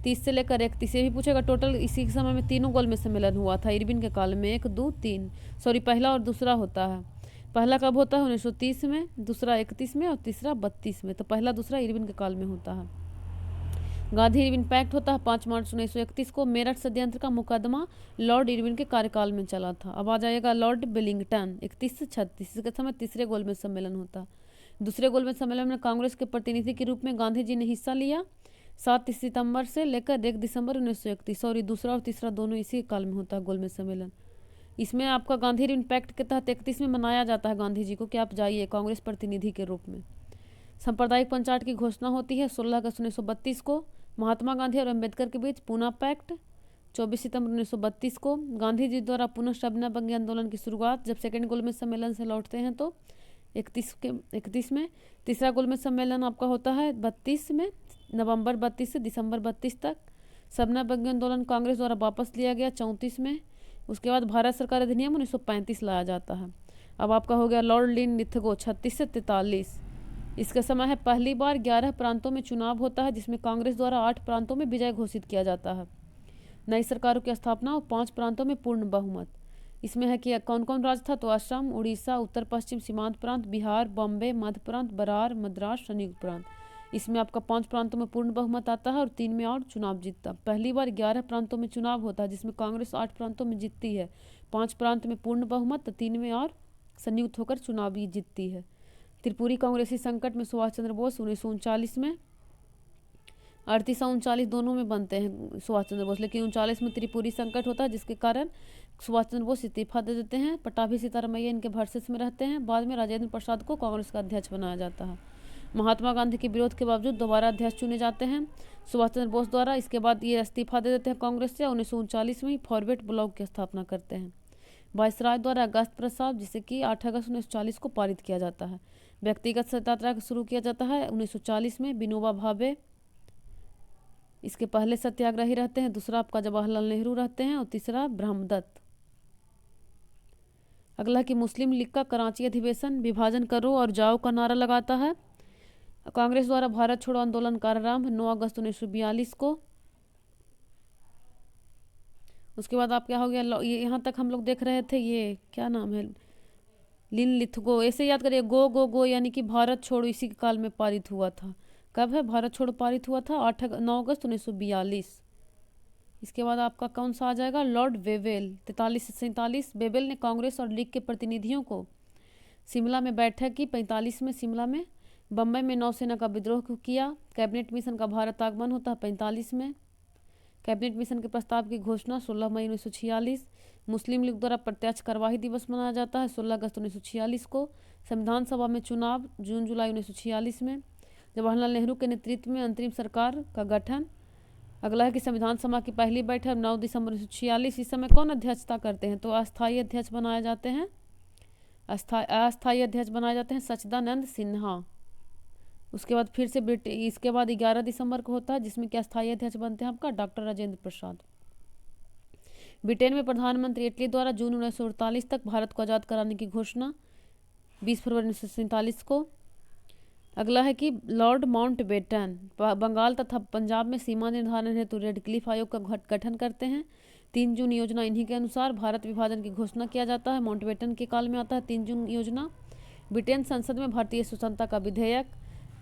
30 से लेकर 31, ये भी पूछेगा। टोटल इसी समय में तीनों गोलमेज सम्मेलन हुआ था इरविन के काल में, 1 2 3, सॉरी पहला और दूसरा होता है। पहला कब होता है 1930 में, दूसरा 31 में और तीसरा 32 में, तो पहला दूसरा इरविन के काल में होता है। गांधी इरविन पैक्ट होता है 5 मार्च 1931 को। मेरठ षड्यंत्र का मुकदमा लॉर्ड इरविन के कार्यकाल में चला था। अब आ जाएगा लॉर्ड वेलिंगटन 31 से 36 के समय तीसरे गोलमेज सम्मेलन होता है। दूसरे गोलमेज सम्मेलन में कांग्रेस के प्रतिनिधि के रूप में गांधी जी ने हिस्सा लिया 7 सितंबर से लेकर 1 दिसंबर 1931, और दूसरा और तीसरा दोनों इसी काल में होता है गोलमेज सम्मेलन। इसमें आपका गांधी इरविन पैक्ट के तहत 31 में मनाया जाता है गांधी जी को कि आप जाइए कांग्रेस प्रतिनिधि के रूप में। सांप्रदायिक पंचायत की घोषणा होती है 16 अगस्त 1932 को। महात्मा गांधी और अम्बेडकर के बीच पूना पैक्ट 24 सितंबर 1932 को। गांधी जी द्वारा पुनः शबनमबंदी आंदोलन की शुरुआत जब सेकेंड गोलमेज सम्मेलन से लौटते हैं तो 31 में। तीसरा गोलमेज सम्मेलन आपका होता है 32 में, नवंबर 32 से दिसंबर 32 तक। शबनमबंदी आंदोलन कांग्रेस द्वारा वापस लिया गया 34 में। उसके बाद भारत सरकार अधिनियम 1935 लाया जाता है। अब आपका हो गया लॉर्ड लिन लिथगो 36 से 43। इसका समय है पहली बार 11 प्रांतों में चुनाव होता है, जिसमें कांग्रेस द्वारा 8 प्रांतों में विजय घोषित किया जाता है। नई सरकारों की स्थापना और 5 प्रांतों में पूर्ण बहुमत। इसमें है कि कौन कौन राज्य था, तो असम, उड़ीसा, उत्तर पश्चिम सीमांत प्रांत, बिहार, बॉम्बे, मध्य प्रांत, बरार, मद्रास, संयुक्त प्रांत। इसमें आपका 5 प्रांतों में पूर्ण बहुमत आता है और 3 में और चुनाव जीतता। पहली बार 11 प्रांतों में चुनाव होता है, जिसमें कांग्रेस 8 प्रांतों में जीतती है, 5 प्रांत में पूर्ण बहुमत, 3 में और संयुक्त होकर चुनाव जीतती है। त्रिपुरी कांग्रेसी संकट में सुभाष चंद्र बोस 1939 में। 38 और 39 दोनों में बनते हैं सुभाष चंद्र बोस, लेकिन 39 में त्रिपुरी संकट होता है, जिसके कारण सुभाष चंद्र बोस इस्तीफा दे देते हैं। पटाभी सीतारामैया इनके वर्सेस में रहते हैं। बाद में राजेंद्र प्रसाद को कांग्रेस का अध्यक्ष बनाया जाता है। महात्मा गांधी के विरोध के बावजूद दोबारा अध्यक्ष चुने जाते हैं सुभाष चंद्र बोस द्वारा। इसके बाद ये इस्तीफा दे देते हैं कांग्रेस से। 1939 में ही फॉरवर्ड ब्लॉक की स्थापना करते हैं वायसराय द्वारा अगस्त प्रस्ताव, जिसे कि 8 अगस्त 1940 को पारित किया जाता है। व्यक्तिगत सत्याग्रह शुरू किया जाता है 1940 में। विनोबा भावे इसके पहले सत्याग्रही रहते हैं। दूसरा आपका जवाहरलाल नेहरू रहते हैं और तीसरा ब्रह्मदत्त। अगला कि मुस्लिम लीग का कराची अधिवेशन विभाजन करो और जाओ का नारा लगाता है। कांग्रेस द्वारा भारत छोड़ो आंदोलन का आरंभ 9 अगस्त 1942 को। उसके बाद आप क्या हो गया, यहाँ तक हम लोग देख रहे थे, ये क्या नाम है, लिन लिथगो। ऐसे याद करिए, गो गो गो यानी कि भारत छोड़ो इसी के काल में पारित हुआ था। कब है भारत छोड़ो पारित हुआ था? 9 अगस्त 1942। इसके बाद आपका कौन सा आ जाएगा, लॉर्ड वेवेल 43 से 47। वेवेल ने कांग्रेस और लीग के प्रतिनिधियों को शिमला में बैठक की 45 में। शिमला में बम्बई में नौसेना का विद्रोह किया। कैबिनेट मिशन का भारत आगमन होता है 45 में। कैबिनेट मिशन के प्रस्ताव की घोषणा 16 मई 1946। मुस्लिम लीग द्वारा प्रत्यक्ष कार्यवाही दिवस मनाया जाता है 16 अगस्त 1946 को। संविधान सभा में चुनाव जून जुलाई 1946 में। जवाहरलाल नेहरू के नेतृत्व में अंतरिम सरकार का गठन। अगला है कि संविधान सभा की पहली बैठक 9 दिसंबर 1946। इस समय कौन अध्यक्षता करते हैं, तो अस्थायी अध्यक्ष बनाए जाते हैं, अस्थायी अध्यक्ष बनाए जाते हैं सच्चिदानंद सिन्हा। उसके बाद फिर से इसके बाद 11 दिसंबर को होता है, जिसमें क्या अस्थायी अध्यक्ष बनते हैं आपका डॉक्टर राजेंद्र प्रसाद। ब्रिटेन में प्रधानमंत्री इटली द्वारा जून 1948 तक भारत को आज़ाद कराने की घोषणा 20 फरवरी 1947 को। अगला है कि लॉर्ड माउंटबेटन बंगाल तथा पंजाब में सीमा निर्धारण हेतु रेड क्लिफ आयोग का गठन करते हैं 3 जून योजना। इन्हीं के अनुसार भारत विभाजन की घोषणा किया जाता है। माउंटबेटन के काल में आता है 3 जून योजना। ब्रिटेन संसद में भारतीय स्वतंत्रता का विधेयक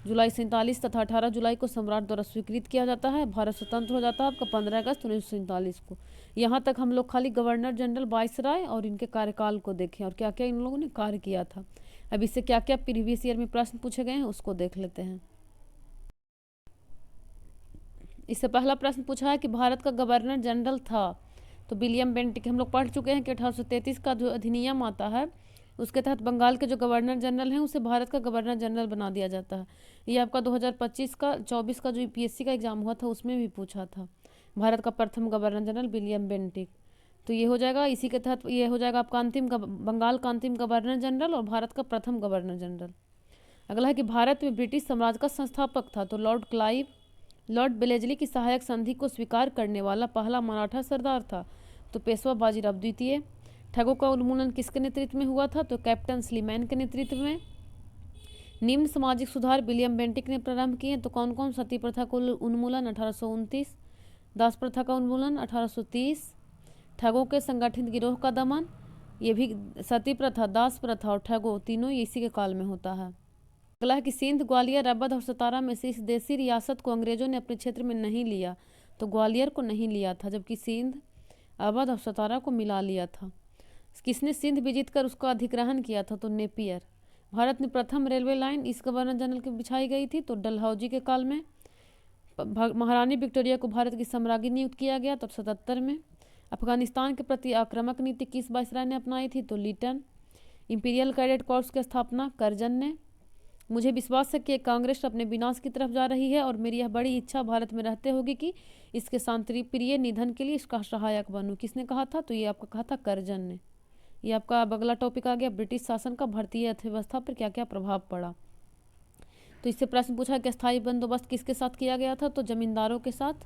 जुलाई 47 तथा 18 जुलाई को सम्राट द्वारा स्वीकृत किया जाता है। भारत स्वतंत्र हो जाता है आपका 15 अगस्त 1947 को। यहाँ तक हम लोग खाली गवर्नर जनरल वायसराय और इनके कार्यकाल को देखें और क्या क्या इन लोगों ने कार्य किया था। अब इससे क्या क्या प्रीवियस ईयर में प्रश्न पूछे गए हैं उसको देख लेते हैं। इससे पहला प्रश्न पूछा है कि भारत का गवर्नर जनरल था, तो विलियम बेंटिक। हम लोग पढ़ चुके हैं कि 1833 का जो अधिनियम आता है उसके तहत बंगाल के जो गवर्नर जनरल हैं उसे भारत का गवर्नर जनरल बना दिया जाता है। ये आपका 2024 का जो यूपीएससी का एग्जाम हुआ था उसमें भी पूछा था। भारत का प्रथम गवर्नर जनरल विलियम बेंटिक। तो ये हो जाएगा, इसी के तहत ये हो जाएगा आपका बंगाल का अंतिम गवर्नर जनरल और भारत का प्रथम गवर्नर जनरल। अगला है कि भारत में ब्रिटिश साम्राज्य का संस्थापक था, तो लॉर्ड बेलेजली की सहायक संधि को स्वीकार करने वाला पहला मराठा सरदार था, तो पेशवा बाजीराव द्वितीय। ठगों का उन्मूलन किसके नेतृत्व में हुआ था, तो कैप्टन स्लीमैन के नेतृत्व में। निम्न सामाजिक सुधार विलियम बेंटिक ने प्रारंभ किए, तो कौन कौन? सती प्रथा को उन्मूलन 1829, दास प्रथा का उन्मूलन 1830, ठगों के संगठित गिरोह का दमन, ये भी सती प्रथा, दास प्रथा और ठगों तीनों इसी के काल में होता है। अगला है कि सिंध, ग्वालियर, अवध और सतारा में से इस देसी रियासत को अंग्रेजों ने अपने क्षेत्र में नहीं लिया, तो ग्वालियर को नहीं लिया था, जबकि सिंध, अवध और सतारा को मिला लिया था। किसने सिंध विजित कर उसका अधिग्रहण किया था, तो नेपियर। भारत में प्रथम रेलवे लाइन इस गवर्नर जनरल की बिछाई गई थी, तो डलहौजी के काल में। महारानी विक्टोरिया को भारत की सम्राज्ञी नियुक्त किया गया, तो 77 में। अफगानिस्तान के प्रति आक्रामक नीति किस वायसराय ने अपनाई थी, तो लीटन। इंपीरियल कैडेट कॉर्प्स की स्थापना करजन ने। मुझे विश्वास है कि कांग्रेस अपने विनाश की तरफ जा रही है और मेरी यह बड़ी इच्छा भारत में रहते होगी कि इसके शांतिप्रिय निधन के लिए इसका सहायक बनूं। किसने कहा था, तो ये आपका कहा था करजन ने। ये आपका अब अगला टॉपिक आ गया, ब्रिटिश शासन का भारतीय अर्थव्यवस्था पर क्या क्या प्रभाव पड़ा। तो इससे प्रश्न पूछा कि अस्थायी बंदोबस्त किसके साथ किया गया था, तो जमींदारों के साथ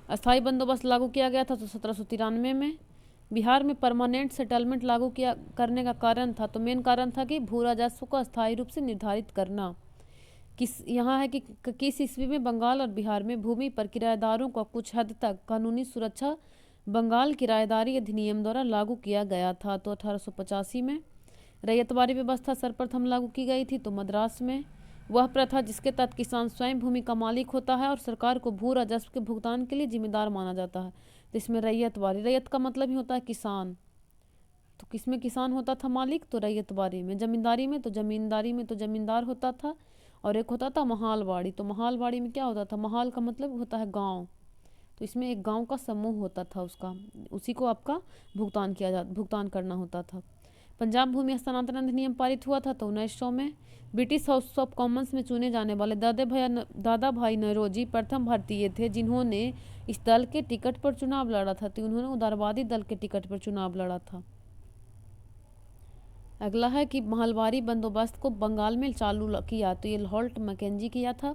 अस्थायी बंदोबस्त लागू किया गया था, तो 1793 में। बिहार में परमानेंट सेटलमेंट लागू किया करने का कारण था, तो मेन कारण था कि भू राजस्व को अस्थायी रूप से निर्धारित करना। यहाँ है कि किस ईस्वी में बंगाल और बिहार में भूमि पर किराएदारों को कुछ हद तक कानूनी सुरक्षा बंगाल किराएदारी अधिनियम द्वारा लागू किया गया था, तो 1885 में। रैयतवारी व्यवस्था सर्वप्रथम लागू की गई थी, तो मद्रास में। वह प्रथा जिसके तहत किसान स्वयं भूमि का मालिक होता है और सरकार को भू राजस्व के भुगतान के लिए जिम्मेदार माना जाता है, तो इसमें रैयतवारी। रैयत का मतलब ही होता है किसान, तो किसमें किसान होता था मालिक, तो रैयतवारी में। जमींदारी में तो जमींदार होता था, और एक होता था महालवाड़ी। तो महालवाड़ी में क्या होता था, महाल का मतलब होता है गाँव, तो इसमें एक गांव का समूह होता था, उसी को आपका भुगतान करना होता था। पंजाब भूमि हस्तांतरण अधिनियम पारित हुआ था, तो 1900 में। ब्रिटिश हाउस ऑफ कॉमन्स में चुने जाने वाले दादा भाई नौरोजी प्रथम भारतीय थे जिन्होंने इस दल के टिकट पर चुनाव लड़ा था, तो उन्होंने उदारवादी दल के टिकट पर चुनाव लड़ा था। अगला है कि महलवारी बंदोबस्त को बंगाल में चालू किया, तो ये लॉर्ड मैकेंजी किया था।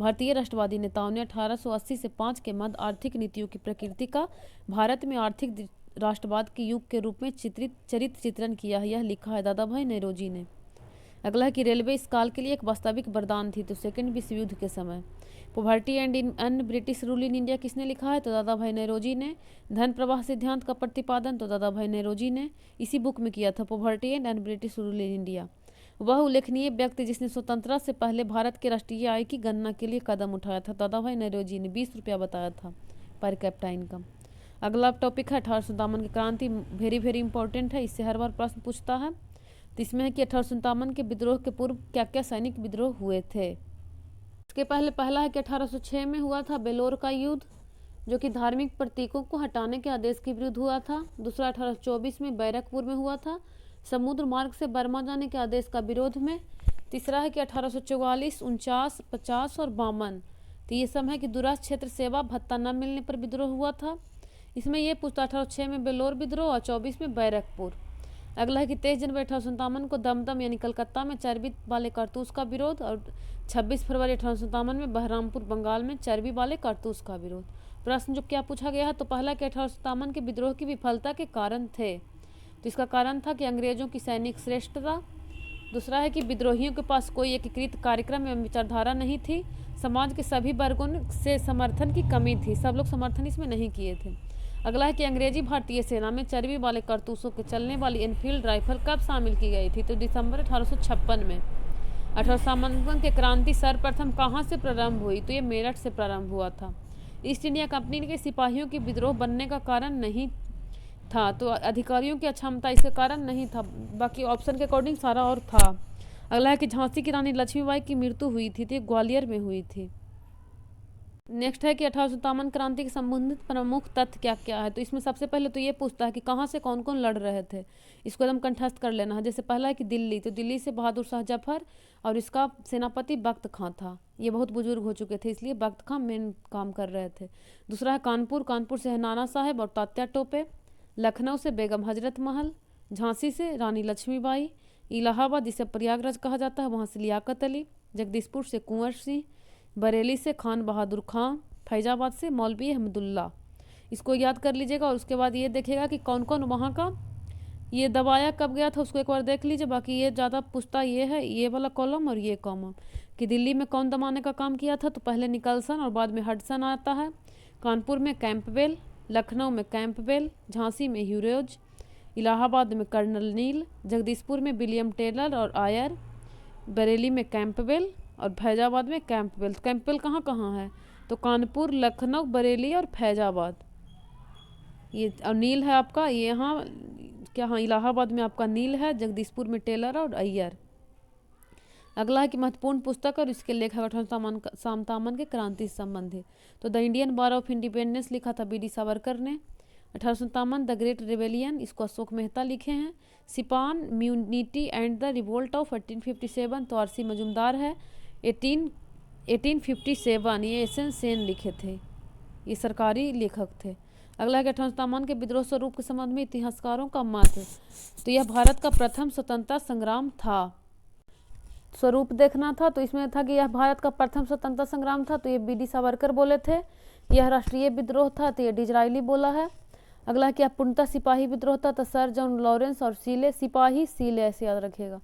भारतीय राष्ट्रवादी नेताओं ने 1880 से 5 के मध्य आर्थिक नीतियों की प्रकृति का भारत में आर्थिक राष्ट्रवाद के युग के रूप में चरित्र चित्रण किया है, यह लिखा है दादा भाई नौरोजी ने। अगला है कि रेलवे इस काल के लिए एक वास्तविक वरदान थी, तो सेकेंड विश्व युद्ध के समय। Poverty and in British rule in India किसने लिखा है, तो दादा भाई नौरोजी ने। धन प्रवाह सिद्धांत का प्रतिपादन तो दादा भाई नौरोजी ने इसी बुक में किया था, poverty and British rule in India. वह उल्लेखनीय व्यक्ति जिसने स्वतंत्रता से पहले भारत के राष्ट्रीय आय की गणना के लिए कदम उठाया था, दादा भाई नौरोजी ने 20 रुपया बताया था पर कैपिटा इनकम। अगला टॉपिक है 1857 की क्रांति, वेरी इंपॉर्टेंट है, इससे हर बार प्रश्न पूछता है। तो इसमें है कि 1857 के विद्रोह के पूर्व क्या क्या सैनिक विद्रोह हुए थे। इसके पहला है कि 1806 में हुआ था बेलोर का युद्ध, जो कि धार्मिक प्रतीकों को हटाने के आदेश के विरुद्ध हुआ था। दूसरा 1824 में बैरकपुर में हुआ था, समुद्र मार्ग से बर्मा जाने के आदेश का विरोध में। तीसरा है कि 1844, 49, 50 और 52, तो ये सब है कि दूरस्थ क्षेत्र सेवा भत्ता न मिलने पर विद्रोह हुआ था। इसमें यह पूछता 1806 में बेलोर विद्रोह और 24 में बैरकपुर। अगला है कि 23 जनवरी 1857 को दमदम यानी कलकत्ता में चर्बी वाले कारतूस का विरोध, और 26 फरवरी 1857 में बहरामपुर बंगाल में चर्बी वाले कारतूस का विरोध। प्रश्न जो क्या पूछा गया है, तो पहला कि 1857 के विद्रोह की विफलता के कारण थे, तो इसका कारण था कि अंग्रेजों की सैनिक श्रेष्ठता। दूसरा है कि विद्रोहियों के पास कोई एकीकृत कार्यक्रम एवं विचारधारा नहीं थी, समाज के सभी वर्गों से समर्थन की कमी थी, सब लोग समर्थन इसमें नहीं किए थे। अगला है कि अंग्रेजी भारतीय सेना में चर्बी वाले कारतूसों के चलने वाली एनफील्ड राइफल कब शामिल की गई थी, तो दिसंबर 1856 में। 1857 की क्रांति सर्वप्रथम कहाँ से प्रारंभ हुई, तो ये मेरठ से प्रारंभ हुआ था। ईस्ट इंडिया कंपनी के सिपाहियों की विद्रोह बनने का कारण नहीं था, तो अधिकारियों की अक्षमता इसके कारण नहीं था, बाकी ऑप्शन के अकॉर्डिंग सारा और था। अगला है कि झांसी की रानी लक्ष्मीबाई की मृत्यु हुई थी, तो ग्वालियर में हुई थी। नेक्स्ट है कि 1857 क्रांति के संबंधित प्रमुख तथ्य क्या क्या है। तो इसमें सबसे पहले तो ये पूछता है कि कहाँ से कौन कौन लड़ रहे थे, इसको एकदम कंठस्थ कर लेना है। जैसे पहला है कि दिल्ली, तो दिल्ली से बहादुर शाह जफर और इसका सेनापति बख्त खां था। ये बहुत बुजुर्ग हो चुके थे, इसलिए बख्त खां मेन काम कर रहे थे। दूसरा है कानपुर, कानपुर से है नाना साहेब और तात्या टोपे। लखनऊ से बेगम हजरत महल। झांसी से रानी लक्ष्मीबाई। इलाहाबाद, जिसे प्रयागराज कहा जाता है, वहाँ से लियाकत अली। जगदीशपुर से कुंवर सिंह। बरेली से खान बहादुर खां। फैजाबाद से मौलवी अहमदुल्ला। इसको याद कर लीजिएगा और उसके बाद ये देखिएगा कि कौन कौन वहाँ का ये दबाया कब गया था, उसको एक बार देख लीजिए। बाकी ये ज़्यादा पूछता ये है, ये वाला कॉलम और ये कॉलम, कि दिल्ली में कौन दबाने का काम किया था। तो पहले निकलसन और बाद में हडसन आता है। कानपुर में कैंपबेल। लखनऊ में कैंपबेल। झांसी में ह्यूरोज। इलाहाबाद में कर्नल नील। जगदीशपुर में विलियम टेलर और आयर। बरेली में कैंपबेल और फैजाबाद में कैंपबेल। तो कैंपबेल कहाँ कहाँ है, तो कानपुर, लखनऊ, बरेली और फैजाबाद। ये और नील है आपका ये यहाँ क्या, हाँ इलाहाबाद में आपका नील है। जगदीशपुर में टेलर और अय्यर। अगला है कि महत्वपूर्ण पुस्तक और इसके लेखक 1857 के क्रांति से संबंधित। तो the Indian war of independence लिखा था बी.डी. सावरकर ने। 1857 द ग्रेट रिवेलियन, इसको अशोक मेहता लिखे हैं। सिपान, म्यूनिटी एंड द रिवोल्ट ऑफ 1857, तो आर.सी. मजूमदार है। 1857 ये एस.एन. सेन लिखे थे, ये सरकारी लेखक थे। अगला है कि 1857 के विद्रोह स्वरूप के संबंध में इतिहासकारों का मत। तो यह भारत का प्रथम स्वतंत्रता संग्राम था। स्वरूप देखना था, तो इसमें था कि यह भारत का प्रथम स्वतंत्रता संग्राम था, तो ये बी.डी. सावरकर बोले थे। यह राष्ट्रीय विद्रोह था, तो ये डिजरायली बोला है। अगला है कि यह पूर्णतः सिपाही विद्रोह था, तो सर जॉन लॉरेंस और सीले, सिपाही सीले ऐसे याद रखिएगा।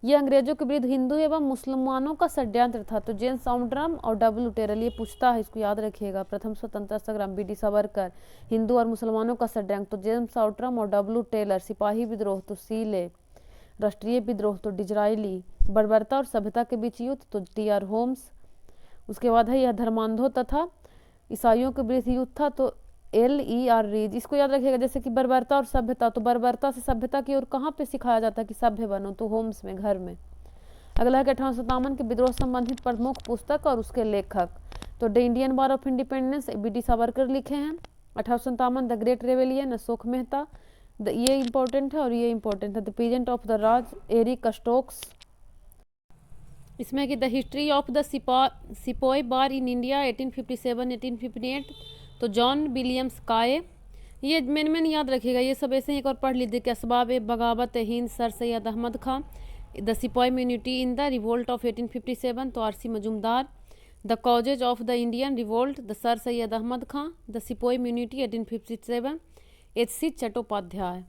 यह अंग्रेजों के विरुद्ध हिंदू एवं मुसलमानों का षड्यंत्र था, तो जेम्स आउंड्रम और डब्ल्यू टेरल, ये पूछता है, इसको याद रखिएगा। प्रथम स्वतंत्रता संग्राम बी.डी. सावरकर, हिंदू और मुसलमानों का षड्यंत्र, तो जेम्स आउंड्रम और डब्ल्यू टेलर। सिपाही विद्रोह तो सीले। राष्ट्रीय विद्रोह तो डिजरायली। बर्बरता और सभ्यता के बीच युद्ध तो टी.आर. होम्स। उसके बाद है यह धर्मांधों तथा ईसाइयों के विरुद्ध युद्ध था, तो L.E.R. रीज। इसको याद रखिएगा, जैसे कि बर्बरता और सभ्यता, तो बर्बरता से सभ्यता की ओर कहाँ पे सिखाया जाता है कि सभ्य बनो, तो होम्स में, घर में। अगला है कि 1857 के विद्रोह संबंधित प्रमुख पुस्तक और उसके लेखक। तो the Indian war of independence B D. Savarkar लिखे हैं। 1857 the great rebellion Ashok Mehta, ये इंपॉर्टेंट है और ये इंपॉर्टेंट है। The peasant of the Raj Eric Stokes. इसमें कि the history of the sepoy war in India 1857-1858, तो जॉन विलियम्स काय। ये मेन याद रखिएगा, ये सब ऐसे ही एक और पढ़ लीजिए कि असबाब बगावत Hind Sir Syed Ahmad Khan. The sepoy mutiny in the revolt of 1857, तो R C. Majumdar. The causes of the Indian revolt, the Sir Syed Ahmad Khan. The sepoy mutiny 1857, H.C. Chattopadhyay.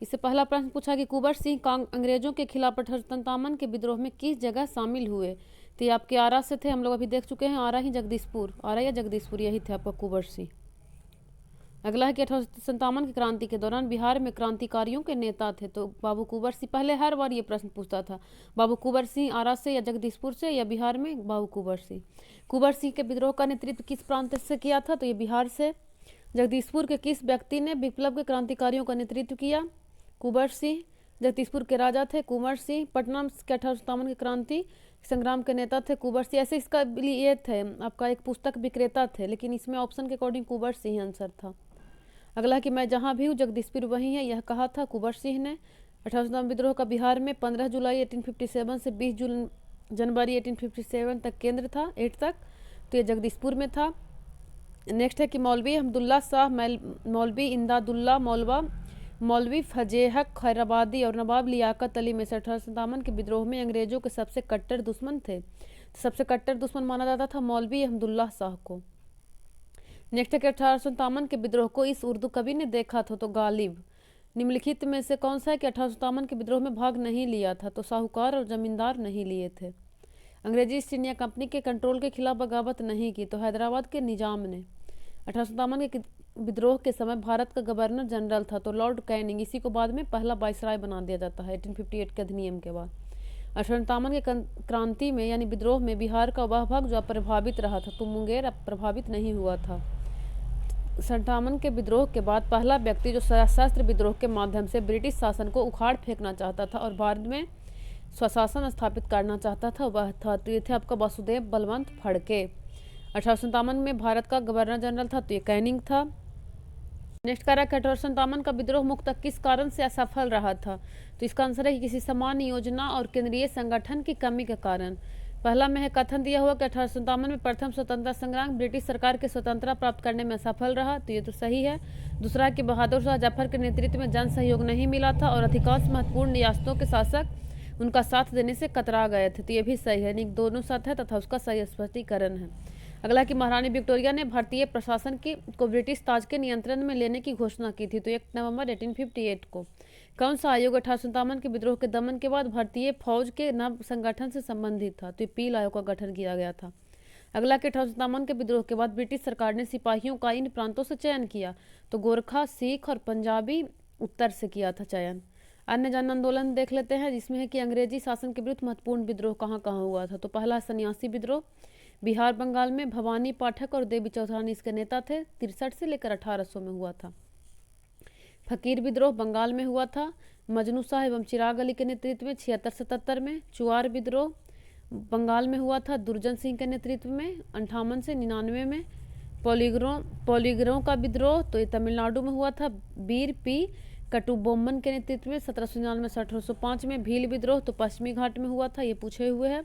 इससे पहला प्रश्न पूछा कि कुंवर सिंह अंग्रेजों के खिलाफ 1857 के विद्रोह में किस जगह शामिल हुए। तो ये आपके आरा से थे, हम लोग अभी देख चुके हैं, आरा ही जगदीशपुर, आरा या जगदीशपुर यही थे आपका कुंवर सिंह। अगला है कि 1857 की क्रांति के दौरान बिहार में क्रांतिकारियों के नेता थे, तो बाबू कुंवर सिंह। पहले हर बार ये प्रश्न पूछता था, बाबू कुंवर सिंह आरा से या जगदीशपुर से या बिहार में बाबू कुंवर सिंह। कुंवर सिंह के विद्रोह का नेतृत्व किस प्रांत से किया था, तो ये बिहार से। जगदीशपुर के किस व्यक्ति ने विप्लव के क्रांतिकारियों का नेतृत्व किया, कुंवर सिंह। जगदीशपुर के राजा थे कुंवर सिंह। पटना के 1857 के क्रांति संग्राम के नेता थे कुंवर सिंह। ऐसे इसका ये थे आपका एक पुस्तक विक्रेता थे, लेकिन इसमें ऑप्शन के अकॉर्डिंग कुंवर सिंह आंसर था। अगला कि मैं जहाँ भी हूँ जगदीशपुर वहीं है, यह कहा था कुंवर सिंह ने। 1857 विद्रोह का बिहार में 15 जुलाई 1857 से 20 जनवरी 1857 तक केंद्र था, 8 तक, तो ये जगदीशपुर में था। नेक्स्ट है कि मौलवी अहमदुल्ला शाह, मौलवी इमदादुल्ला मौलवा, मौलवी फजेहक खैराबादी और नवाब लियाकत अली में से 1857 के विद्रोह में अंग्रेजों के सबसे कट्टर दुश्मन थे। सबसे कट्टर दुश्मन माना जाता था मौलवी अहमदुल्ला शाह को। नेक्स्ट है कि 1857 के विद्रोह को इस उर्दू कवि ने देखा था, तो गालिब। निम्नलिखित में से कौन सा है कि 1857 के विद्रोह में भाग नहीं लिया था, तो साहूकार और जमींदार नहीं लिए थे। अंग्रेजी ईस्ट इंडिया कंपनी के कंट्रोल के खिलाफ बगावत नहीं की, तो हैदराबाद के निजाम ने। 1857 के विद्रोह के समय भारत का गवर्नर जनरल था, तो लॉर्ड कैनिंग। इसी को बाद में पहला वायसराय बना दिया जाता है 1858 के अधिनियम के बाद। 1857 के क्रांति में यानी विद्रोह में बिहार का वह भाग जो प्रभावित रहा था, तो मुंगेर प्रभावित नहीं हुआ था। 1857 के विद्रोह के बाद पहला व्यक्ति जो सशस्त्र विद्रोह के माध्यम से ब्रिटिश शासन को उखाड़ फेंकना चाहता था और भारत में स्वशासन स्थापित करना चाहता था, वह था, तो ये थे आपका वासुदेव बलवंत फड़के। 1857 में भारत का गवर्नर जनरल था तो ये कैनिंग था। नेक्स्ट कह रहा है कि 1857 का विद्रोह मुख्यतः किस कारण से असफल रहा था, तो इसका आंसर है कि किसी समान योजना और केंद्रीय संगठन की कमी के कारण। पहला में है कथन दिया हुआ कि 1857 में प्रथम स्वतंत्रता संग्राम ब्रिटिश सरकार के स्वतंत्रता प्राप्त करने में असफल रहा, तो ये तो सही है। दूसरा है कि बहादुर शाह जफर के नेतृत्व में जन सहयोग नहीं मिला था और अधिकांश महत्वपूर्ण रियासतों के शासक उनका साथ देने से कतरा गए थे, तो ये भी सही है। दोनों सत्य है तथा उसका सही स्पष्टीकरण है। अगला कि महारानी विक्टोरिया ने भारतीय प्रशासन को ब्रिटिश ताज के नियंत्रण में लेने की घोषणा की थी, तो 1 नवंबर 1858 को। कौन सा आयोग 1857 के विद्रोह के दमन के बाद भारतीय फौज के नव संगठन से संबंधित था, तो पील आयोग का गठन किया गया था। अगला कि 1857 के विद्रोह के बाद ब्रिटिश सरकार ने सिपाहियों का इन प्रांतों से चयन किया, तो गोरखा, सिख और पंजाबी उत्तर से किया था चयन। अन्य जन आंदोलन देख लेते हैं, जिसमें है कि अंग्रेजी शासन के विरुद्ध महत्वपूर्ण विद्रोह कहाँ कहाँ हुआ था, तो पहला सन्यासी विद्रोह बिहार बंगाल में, भवानी पाठक और देवी चौधरानी इसके नेता थे, 63 से लेकर 1800 में हुआ था। फकीर विद्रोह बंगाल में हुआ था, मजनू शाह एवं चिराग अली के नेतृत्व में 76-77 में। चुआर विद्रोह बंगाल में हुआ था, दुर्जन सिंह के नेतृत्व में 58 से 99 में। पॉलीगरों का विद्रोह तो ये तमिलनाडु में हुआ था, वीर पी कटुबोम्मन के नेतृत्व में 1799 से 1805 में। भील विद्रोह तो पश्चिमी घाट में हुआ था, ये पूछे हुए है,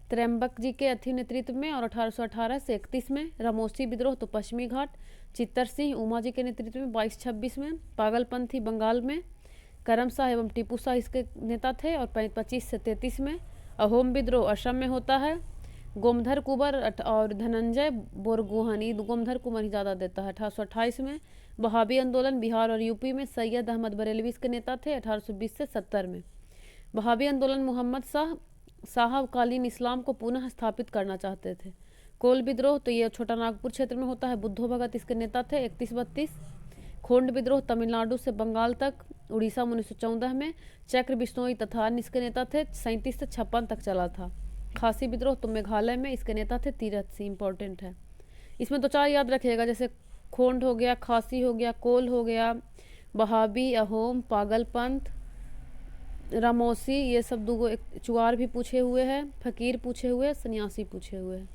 त्र्यंबक जी के अथी नेतृत्व में और 1818 से 31 में। रामोसी विद्रोह तो पश्चिमी घाट, चित्तर सिंह उमा जी के नेतृत्व में 22-26 में। पागलपंथी बंगाल में, करम शाह एवं टीपू शाह इसके नेता थे और 25 से 33 में। अहोम विद्रोह असम में होता है, गोमधर कुंवर और धनंजय बोरगोहानी, गोमधर कुंवर ही ज़्यादा देता है, 1828 में। वहाबी आंदोलन बिहार और यूपी में, सैयद अहमद बरेलवी इसके नेता थे, 1820 से 70 में। वहाबी आंदोलन मोहम्मद साहब-कालीन इस्लाम को पुनः स्थापित करना चाहते थे। कोल विद्रोह तो ये छोटा नागपुर क्षेत्र में होता है, बुद्धो भगत इसके नेता थे, 31-32। खोंड विद्रोह तमिलनाडु से बंगाल तक, उड़ीसा में 1914 में। चक्र बिश्नोई तथा अन्य इसके नेता थे, 37 से 56 तक चला था। खासी विद्रोह तो मेघालय में, इसके नेता थे तीरथ सिंह, इंपॉर्टेंट है। इसमें 2-4 याद रखिएगा, जैसे खोंड हो गया, खासी हो गया, कोल हो गया, वहाबी, अहोम, पागलपंथ, रामोसी, ये सब दूगो। चुआर भी पूछे हुए हैं, फकीर पूछे हुए, सन्यासी पूछे हुए हैं।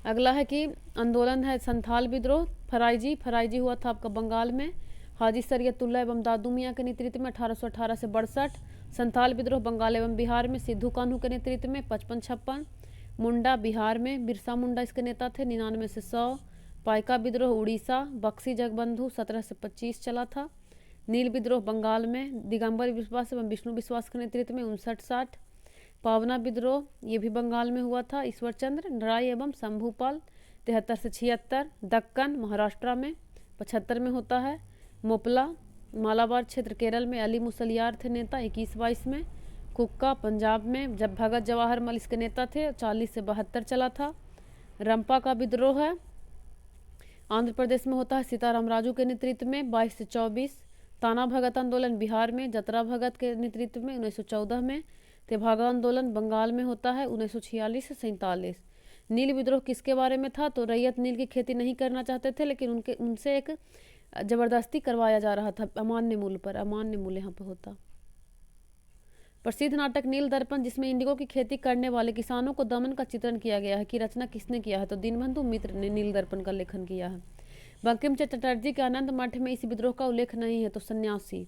अगला है कि आंदोलन है संथाल विद्रोह, फराइजी हुआ था आपका बंगाल में, हाजी सरियतुल्ला एवं दादू मियाँ के नेतृत्व में 1818 से 62। संथाल विद्रोह बंगाल एवं बिहार में, सिद्धू कान्हू के नेतृत्व में 55-56। मुंडा बिहार में, बिरसा मुंडा इसके नेता थे, 99 से 100। पाइका विद्रोह उड़ीसा, बक्सी जगबंधु 17 से 25 चला था। नील विद्रोह बंगाल में, दिगंबर विश्वास एवं विष्णु विश्वास के नेतृत्व में 59-60। पावना विद्रोह ये भी बंगाल में हुआ था, ईश्वर चंद्र राय एवं शंभूपाल, 73 से 76। दक्कन महाराष्ट्र में 75 में होता है। मोपला मालाबार क्षेत्र केरल में, अली मुसलियार थे नेता, 21-22 में। कुक्का पंजाब में, जब भगत जवाहर मल इसके नेता थे, 40 से 72 चला था। रंपा का विद्रोह है आंध्र प्रदेश में होता है, सीताराम राजू के नेतृत्व में, 22 से 24। ताना भगत आंदोलन बिहार में, जतरा भगत के नेतृत्व में, 1914 में। तेभागा आंदोलन बंगाल में होता है, 1946 से 47। नील विद्रोह किसके बारे में था, तो रैयत नील की खेती नहीं करना चाहते थे, लेकिन उनसे एक जबरदस्ती करवाया जा रहा था, अमान्य मूल्य पर, अमान्य मूल्य यहाँ पर होता। प्रसिद्ध नाटक नील दर्पण, जिसमें इंडिगो की खेती करने वाले किसानों को दमन का चित्रण किया गया है, की रचना किसने किया है, तो दीनबंधु मित्र ने नील दर्पण का लेखन किया है। बंकिम चंद्र चटर्जी के आनंद मठ में इस विद्रोह का उल्लेख नहीं है, तो सन्यासी,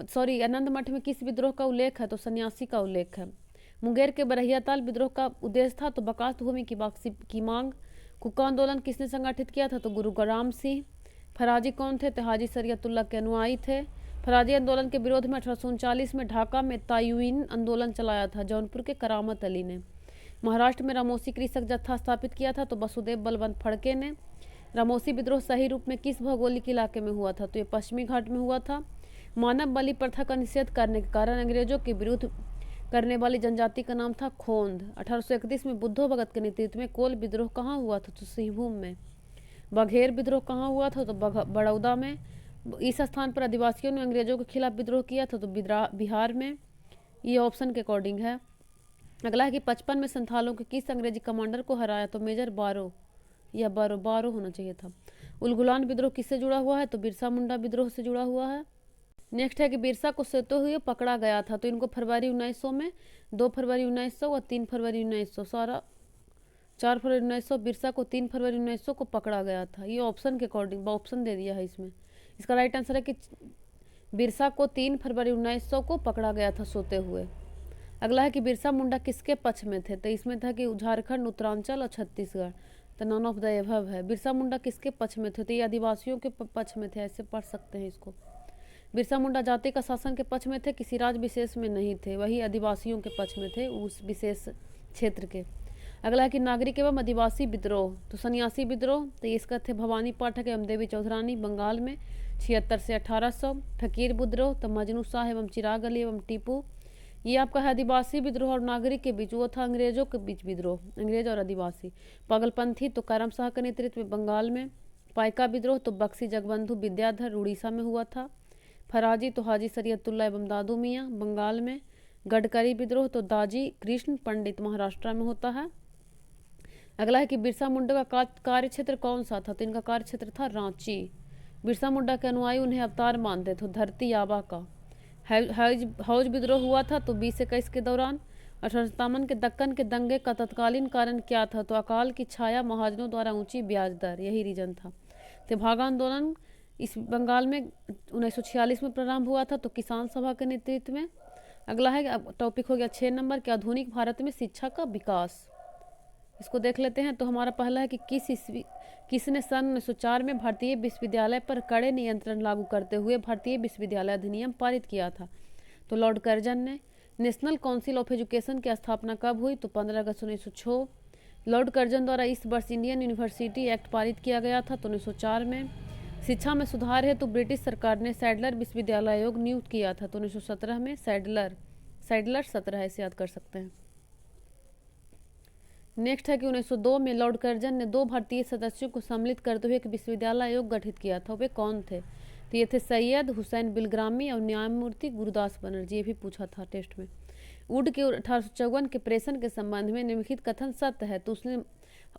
सॉरी, आनंद मठ में किस विद्रोह का उल्लेख है, तो सन्यासी का उल्लेख है। मुंगेर के बरहिया ताल विद्रोह का उद्देश्य था, तो बकास्त भूमि की वापसी की मांग। कुक्का आंदोलन किसने संगठित किया था, तो गुरु ग्राम सिंह। फराजी कौन थे, तो हाजी सरियतुल्ला के अनुयायी थे। फराजी आंदोलन के विरोध में 1839 में ढाका में तायुइन आंदोलन चलाया था, जौनपुर के करामत अली ने। महाराष्ट्र में रामोसी कृषक जत्था स्थापित किया था, तो वसुदेव बलवंत फड़के ने। रामोसी विद्रोह सही रूप में किस भौगोलिक इलाके में हुआ था, तो ये पश्चिमी घाट में हुआ था। मानव बलि प्रथा का निषेध करने के कारण अंग्रेजों के विरुद्ध करने वाली जनजाति का नाम था खोंद। 1831 में बुद्धो भगत के नेतृत्व में कोल विद्रोह कहाँ हुआ था, तो सिंहभूम में। बघेर विद्रोह कहाँ हुआ था, तो बड़ौदा में। इस स्थान पर आदिवासियों ने अंग्रेजों के खिलाफ विद्रोह किया था, तो बिहार में। ये ऑप्शन के अकॉर्डिंग है। अगला है कि 55 में संथालों के किस अंग्रेजी कमांडर को हराया, तो मेजर बारो या बारो होना चाहिए था। उलगुलान विद्रोह किससे जुड़ा हुआ है, तो बिरसा मुंडा विद्रोह से जुड़ा हुआ है। नेक्स्ट है कि बिरसा को सोते हुए पकड़ा गया था, तो इनको फरवरी 1900 में, 2 फरवरी 1900 और 3 फरवरी 1900 सारा 4 फरवरी 1900, बिरसा को 3 फरवरी 1900 को पकड़ा गया था। ये ऑप्शन के अकॉर्डिंग ऑप्शन दे दिया है इसमें। इसका राइट आंसर है कि बिरसा को 3 फरवरी 1900 को पकड़ा गया था सोते हुए। अगला है कि बिरसा मुंडा किसके पक्ष में थे, तो इसमें था कि झारखंड, उत्तरांचल और छत्तीसगढ़, तो नॉन ऑफ द एबव है। बिरसा मुंडा किसके पक्ष में थे, तो ये आदिवासियों के पक्ष में थे, ऐसे पढ़ सकते हैं इसको। बिरसा मुंडा जाति का शासन के पक्ष में थे, किसी राज्य विशेष में नहीं थे, वही आदिवासियों के पक्ष में थे, उस विशेष क्षेत्र के। अगला है कि नागरिक एवं आदिवासी विद्रोह, तो सन्यासी विद्रोह, तो इसका थे भवानी पाठक एवं देवी चौधरानी, बंगाल में 76 से 1800। फकीर विद्रोह, तो मजनू शाह एवं चिराग अली एवं टीपू, ये आपका है आदिवासी विद्रोह और नागरिक के बीच, वो था अंग्रेजों के बीच विद्रोह, अंग्रेज और आदिवासी। पागलपंथी, तो करम शाह के नेतृत्व में बंगाल में। पाइका विद्रोह, तो बक्सी जगबंधु विद्याधर उड़ीसा में हुआ था। फराजी, तो हाजी शरीयतुल्ला एवं दादू मियाँ, बंगाल में। गडकरी विद्रोह, तो दाजी कृष्ण पंडित, महाराष्ट्र में होता है। अगला है कि बिरसा मुंडा का कार्य क्षेत्र कौन सा था, तो इनका कार्य क्षेत्र था रांची। बिरसा मुंडा के अनुयायी उन्हें अवतार मानते थे, धरती आबा का। हौज विद्रोह हुआ था तो 2021 के दौरान। 1857 के दक्कन के दंगे का तत्कालीन कारण क्या था, तो अकाल की छाया, महाजनों द्वारा ऊंची ब्याज दर, यही रीजन था। तो भागा आंदोलन इस बंगाल में 1946 में प्रारंभ हुआ था, तो किसान सभा के नेतृत्व में। अगला है टॉपिक हो गया 6 नंबर के आधुनिक भारत में शिक्षा का विकास। इसको देख लेते हैं। तो हमारा पहला है कि किसने सन 1904 में भारतीय विश्वविद्यालय पर कड़े नियंत्रण लागू करते हुए भारतीय विश्वविद्यालय अधिनियम पारित किया था, तो लॉर्ड कर्जन ने। नेशनल काउंसिल ऑफ एजुकेशन की स्थापना कब हुई, तो 15 अगस्त 1906। लॉर्ड कर्जन द्वारा इस वर्ष इंडियन यूनिवर्सिटी एक्ट पारित किया गया था, तो 1904 में। शिक्षा में सुधार है तो ब्रिटिश सरकार ने सैडलर विश्वविद्यालय आयोग नियुक्त किया था, तो 1917 में। सैडलर 17 है, इसे याद कर सकते हैं। नेक्स्ट है कि 1902 में लॉर्ड कर्जन ने 2 भारतीय सदस्यों को सम्मिलित करते हुए एक विश्वविद्यालय आयोग गठित किया था, वे कौन थे, तो ये थे सैयद हुसैन बिलग्रामी और न्यायमूर्ति गुरुदास बनर्जी, ये भी पूछा था टेस्ट में। वुड के 1854 के प्रेषण के संबंध में निम्नलिखित कथन सत्य है, तो उसने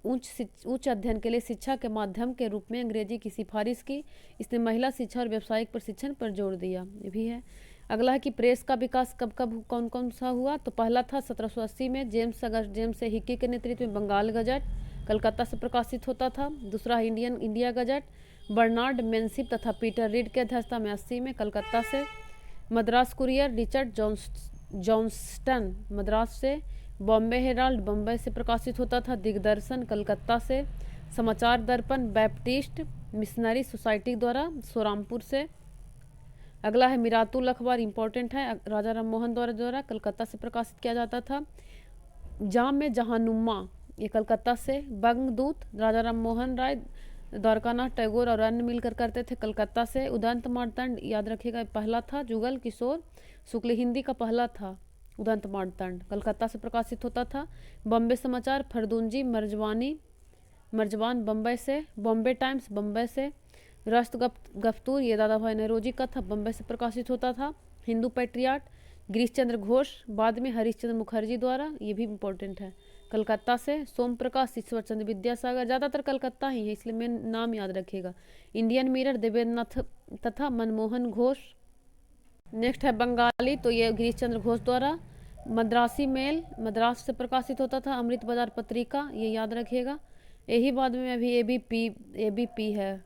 उच्च अध्ययन के लिए शिक्षा के माध्यम के रूप में अंग्रेजी की सिफारिश की। इसने महिला शिक्षा और व्यावसायिक प्रशिक्षण पर जोर दिया, ये भी है। अगला है कि प्रेस का विकास कब कब कौन कौन सा हुआ, तो पहला था 1780 में जेम्स हिक्की के नेतृत्व में बंगाल गजट, कलकत्ता से प्रकाशित होता था। दूसरा इंडिया गजट, बर्नार्ड मेंशिप तथा पीटर रीड के अध्यक्षता में 80 में, कलकत्ता से। Madras courier, Richard Johnston, Madras से। बॉम्बे हेराल्ड, बम्बई से प्रकाशित होता था। दिग्दर्शन, कलकत्ता से। समाचार दर्पण, बैप्टिस्ट मिशनरी सोसाइटी द्वारा, सोरामपुर से। अगला है मिरातुल अखबार, इंपॉर्टेंट है, राजा राम मोहन द्वारा कलकत्ता से प्रकाशित किया जाता था। जाम में जहानुम्मा, ये कलकत्ता से। बंगदूत, राजा राम मोहन राय, द्वारकानाथ टैगोर और अन्य मिलकर करते थे, कलकत्ता से। उदंत मार्तंड, याद रखिएगा पहला था। जुगल किशोर शुक्ल, हिंदी का पहला था उदंत मार्तंड, कलकत्ता से प्रकाशित होता था। बॉम्बे समाचार, फरदुंजी मर्जवान, बम्बई से। बॉम्बे टाइम्स, बम्बई से। राष्ट गफ्तूर, ये दादा भाई नौरोजी का था, बम्बई से प्रकाशित होता था। हिंदू पैट्रियाट, गिरीश चंद्र घोष, बाद में हरीश चंद्र मुखर्जी द्वारा, ये भी इम्पोर्टेंट है, कलकत्ता से। सोम प्रकाश, ईश्वर चंद्र विद्यासागर, ज़्यादातर कलकत्ता ही है, इसलिए मेन नाम याद रखिएगा। इंडियन मिरर, देवेंद्रनाथ तथा मनमोहन घोष। नेक्स्ट है बंगाली, तो ये गिरीश चंद्र घोष द्वारा। मद्रासी मेल, मद्रास से प्रकाशित होता था। अमृत बाजार पत्रिका, ये याद रखिएगा। यही बाद में अभी एबीपी है,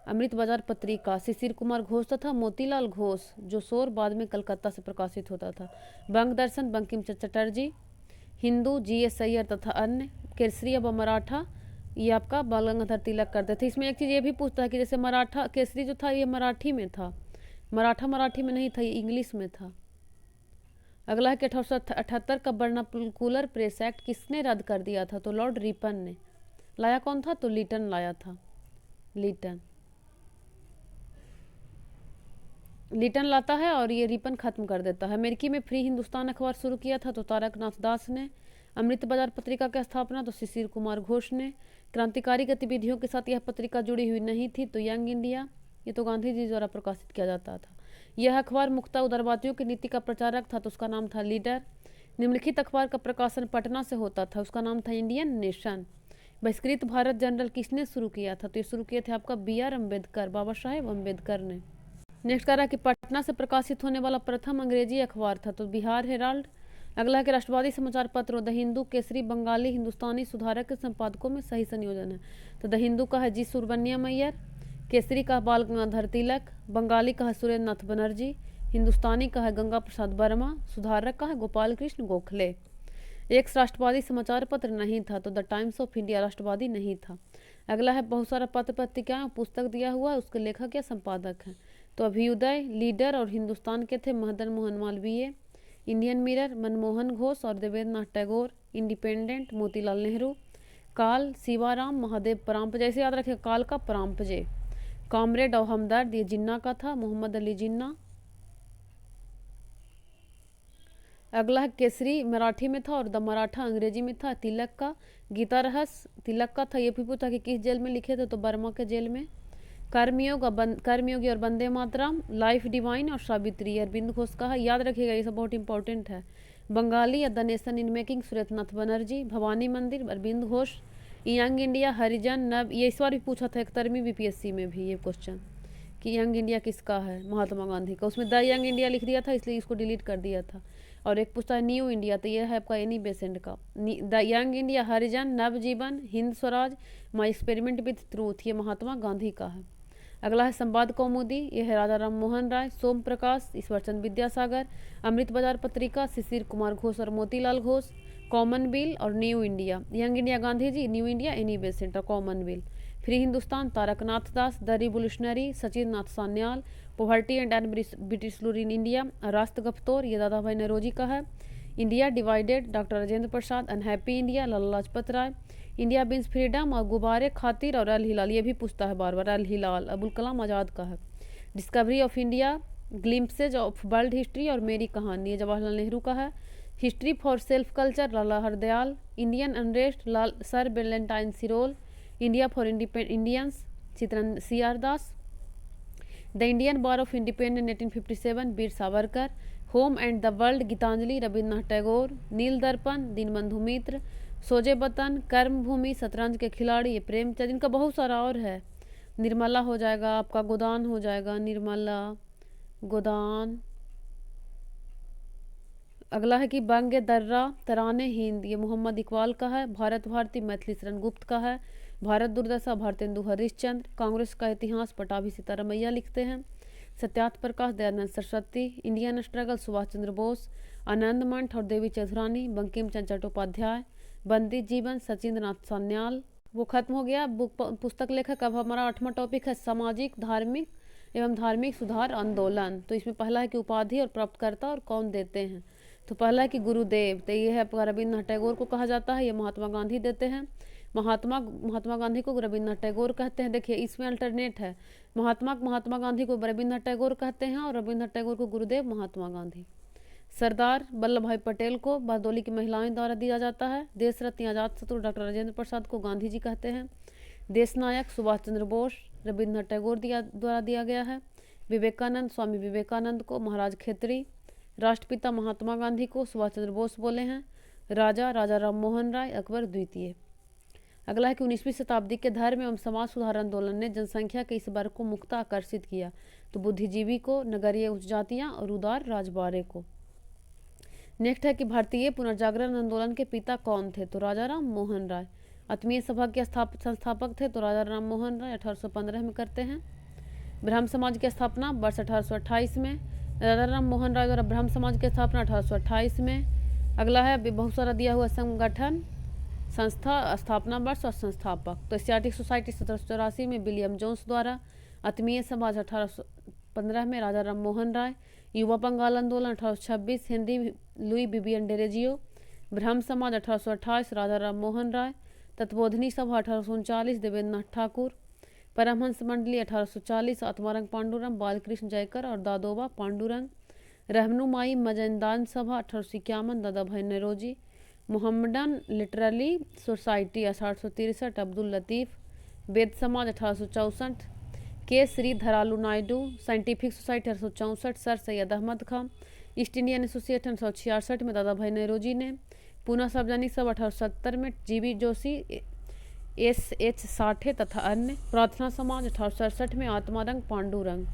अमृत बाजार पत्रिका। शिशिर कुमार घोष तथा मोतीलाल घोष, जो शोर, बाद में कलकत्ता से प्रकाशित होता था। बंग दर्शन, बंकिम चटर्जी। हिंदू, जीएस अय्यर तथा अन्य। केसरी व मराठा, ये आपका बाल गंगाधर तिलक करते थे। इसमें एक चीज़ ये भी पूछता है कि जैसे मराठा केसरी जो था ये मराठी में था, मराठी में नहीं था, ये इंग्लिश में था। अगला है कि 1878 का वर्नाकुलर प्रेस एक्ट किसने रद्द कर दिया था, तो लॉर्ड रिपन ने। लाया कौन था, तो लीटन लाया था। लीटन लाता है और ये रिपन खत्म कर देता है। अमेरिकी में फ्री हिंदुस्तान अखबार शुरू किया था, तो तारकनाथ दास ने। अमृत बाजार पत्रिका की स्थापना, तो शिशिर कुमार घोष ने। क्रांतिकारी गतिविधियों के साथ यह पत्रिका जुड़ी हुई नहीं थी, तो यंग इंडिया, ये तो गांधी जी द्वारा प्रकाशित किया जाता था। यह अखबार मुक्ता उदारवादियों की नीति का प्रचारक था, तो उसका नाम था लीडर। निम्नलिखित अखबार का प्रकाशन पटना से होता था, उसका नाम था इंडियन नेशन। बहिष्कृत भारत जनरल किसने शुरू किया था, तो ये शुरू किए थे आपका BR अम्बेडकर, बाबा साहेब अम्बेडकर ने। नेक्स्ट कह रहा है कि पटना से प्रकाशित होने वाला प्रथम अंग्रेजी अखबार था, तो बिहार हेराल्ड। अगला है कि राष्ट्रवादी समाचार पत्र द हिंदू, केसरी, बंगाली, हिंदुस्तानी सुधारक के संपादकों में सही संयोजन है। तो द हिंदू का है जी सुब्रमण्यम अय्यर, केसरी का बाल गंगाधर तिलक, बंगाली का है सुरेंद्र नाथ बनर्जी, हिंदुस्तानी का है गंगा प्रसाद वर्मा, सुधारक का है गोपाल कृष्ण गोखले। एक राष्ट्रवादी समाचार पत्र नहीं था, तो द टाइम्स ऑफ इंडिया राष्ट्रवादी नहीं था। अगला है बहुत सारा पत्र पत्रिकाएं पुस्तक दिया हुआ है, उसके लेखक या संपादक हैं। तो अभ्युदय, लीडर और हिंदुस्तान के थे मदन मोहन मालवीय, इंडियन मिरर मनमोहन घोष और देवेंद्र नाथ टैगोर, इंडिपेंडेंट मोतीलाल नेहरू, काल शिवाराम महादेव परांपजे, जैसे याद रखें काल का परांपजे, कॉमरेड और हमदर्द ये जिन्ना का था, मोहम्मद अली जिन्ना। अगला है केसरी मराठी में था और द मराठा अंग्रेजी में था, तिलक का। गीता रहस्य तिलक का था, ये भी पूछा कि किस जेल में लिखे थे, तो बर्मा के जेल में। कर्मयोगी और वंदे मातरम, लाइफ डिवाइन और सावित्री अरविंद घोष का है, याद रखिएगा ये सब बहुत इंपॉर्टेंट है। बंगाली या the nation in making Surendranath Banerjee, Bhavani मंदिर अरविंद घोष, यंग इंडिया हरिजन नव, ये इस बार भी पूछा था 11वीं बीपीएससी में भी ये क्वेश्चन कि यंग इंडिया किसका है, महात्मा गांधी का। उसमें द यंग इंडिया लिख दिया था इसलिए इसको डिलीट कर दिया था। और एक पूछता है न्यू इंडिया, तो यह है आपका एनी बेसेंट का। The young India Harijan Navjivan Hind Swaraj my experiment with truth, ये महात्मा गांधी का है। अगला है संवाद कौमुदी, यह है राजा राम मोहन राय, सोम प्रकाश, ईश्वरचंद विद्यासागर, अमृत बाजार पत्रिका शिशिर कुमार घोष और मोतीलाल घोष, कॉमनवेल्थ और new India. Young India Gandhi ji, new India Annie Besant और commonwealth. Free Hindustan Taraknath Das, the revolutionary Sachin Nath Sanyal, poverty and British rule in India, राष्ट्र गफ्तौर ये दादा भाई नौरोजी का है। India divided doctor Rajendra Prasad, unhappy India Lala Lajpat Rai, India wins freedom और गुब्बारे खातिर और अल हिलाल, ये भी पूछता है बार बार, अल हिलाल अबुल कलाम आज़ाद का है। Discovery of India, glimpses of world history और मेरी कहानी ये जवाहरलाल नेहरू का है। History for self culture Lala Hardayal, Indian unrest लाल Sir Valentine Chirol, India for Indians Chittaranjan C R Das, the Indian war of independence 1857 Veer Savarkar, home and the world Gitanjali Rabindranath Tagore, Neel Darpan Dinabandhu मित्र, सोजे वतन, कर्मभूमि, शतरंज के खिलाड़ी ये प्रेमचंद, इनका बहुत सारा और है। निर्मला हो जाएगा आपका, गोदान हो जाएगा, निर्मला गोदान। अगला है कि बंगे दर्रा तराने हिंद, ये मोहम्मद इकबाल का है। भारत भारती मैथिली शरण गुप्त का है। भारत दुर्दशा भारतेंदु हरिश्चंद्र, कांग्रेस का इतिहास पटाभी सीतारमैया लिखते हैं। सत्यार्थ प्रकाश दयानंद सरस्वती, इंडियन स्ट्रगल सुभाष चंद्र बोस, आनंद मंठ और देवी चौधरानी, बंकिम चंद्र चट्टोपाध्याय, बंदित जीवन सचिंद्र नाथ सान्याल। वो खत्म हो गया बुक पुस्तक लेखक। अब हमारा 8वां टॉपिक है सामाजिक धार्मिक एवं धार्मिक सुधार आंदोलन। तो इसमें पहला है कि उपाधि और प्राप्तकर्ता और कौन देते हैं। तो पहला है कि गुरुदेव, तो ये है आपका रविन्द्रनाथ टैगोर को कहा जाता है, ये महात्मा गांधी देते हैं। महात्मा गांधी को रविन्द्रनाथ टैगोर कहते हैं। देखिए इसमें अल्टरनेट है, महात्मा गांधी को रविन्द्रनाथ टैगोर कहते हैं और रविन्द्रनाथ टैगोर को गुरुदेव महात्मा गांधी। सरदार वल्लभ भाई पटेल को बारदोली की महिलाओं द्वारा दिया जाता है। देश रत्न आजाद शत्रु डॉक्टर राजेंद्र प्रसाद को गांधी जी कहते हैं। देश नायक सुभाष चंद्र बोस रविन्द्रनाथ टैगोर द्वारा दिया गया है। विवेकानंद स्वामी विवेकानंद को महाराज खेतरी। राष्ट्रपिता महात्मा गांधी को सुभाष चंद्र बोस बोले हैं। राजा राम मोहन राय अकबर द्वितीय। अगला है कि 19वीं शताब्दी के धर्म एवं समाज सुधार आंदोलन ने जनसंख्या के इस वर्ग को मुख्यतः आकर्षित किया। तो बुद्धिजीवी को, नगरीय उच्च जातियाँ और उदार राजबारे को। नेक्स्ट है कि भारतीय पुनर्जागरण आंदोलन के पिता कौन थे। तो राजा राम मोहन राय। आत्मीय सभा के संस्थापक थे तो राजा राम मोहन राय 1815 में करते हैं। ब्रह्म समाज की स्थापना वर्ष 1828 में। राजा राम मोहन राय द्वारा ब्रह्म समाज की स्थापना 1828 में। अगला है बहुत सारा दिया हुआ संगठन, संस्था, स्थापना वर्ष और संस्थापक। तो एशियाटिक सोसाइटी 1784 में विलियम जोन्स द्वारा। आत्मीय समाज 1815 में राजा राम मोहन राय। युवा बंगाल आंदोलन 1826 हेनरी लुई बिबियन डेरेजियो। ब्रह्म समाज 1828 राजा राम मोहन राय। तत्वबोधिनी सभा 1839 देवेंद्र नाथ ठाकुर। परमहंस मंडली 1840 आत्मारंग पांडुरंग, बालकृष्ण जयकर और दादोबा पांडुरंग। रहनुमाई मजनदान सभा 1851 Dadabhai Naoroji. Mohammedan literary society 1863 Abdul Latif. Veda Samaj 1864 के Shri Dharalu Naidu. Scientific society 1864 Sir Syed Ahmad Khan. East Indian association 1866 में दादा भाई नौरोजी ने। पूना सार्वजनिक सभा 1870 में जीबी जोशी, SH साठे तथा अन्य। प्रार्थना समाज 1867 में आत्मारंग पांडुरंग।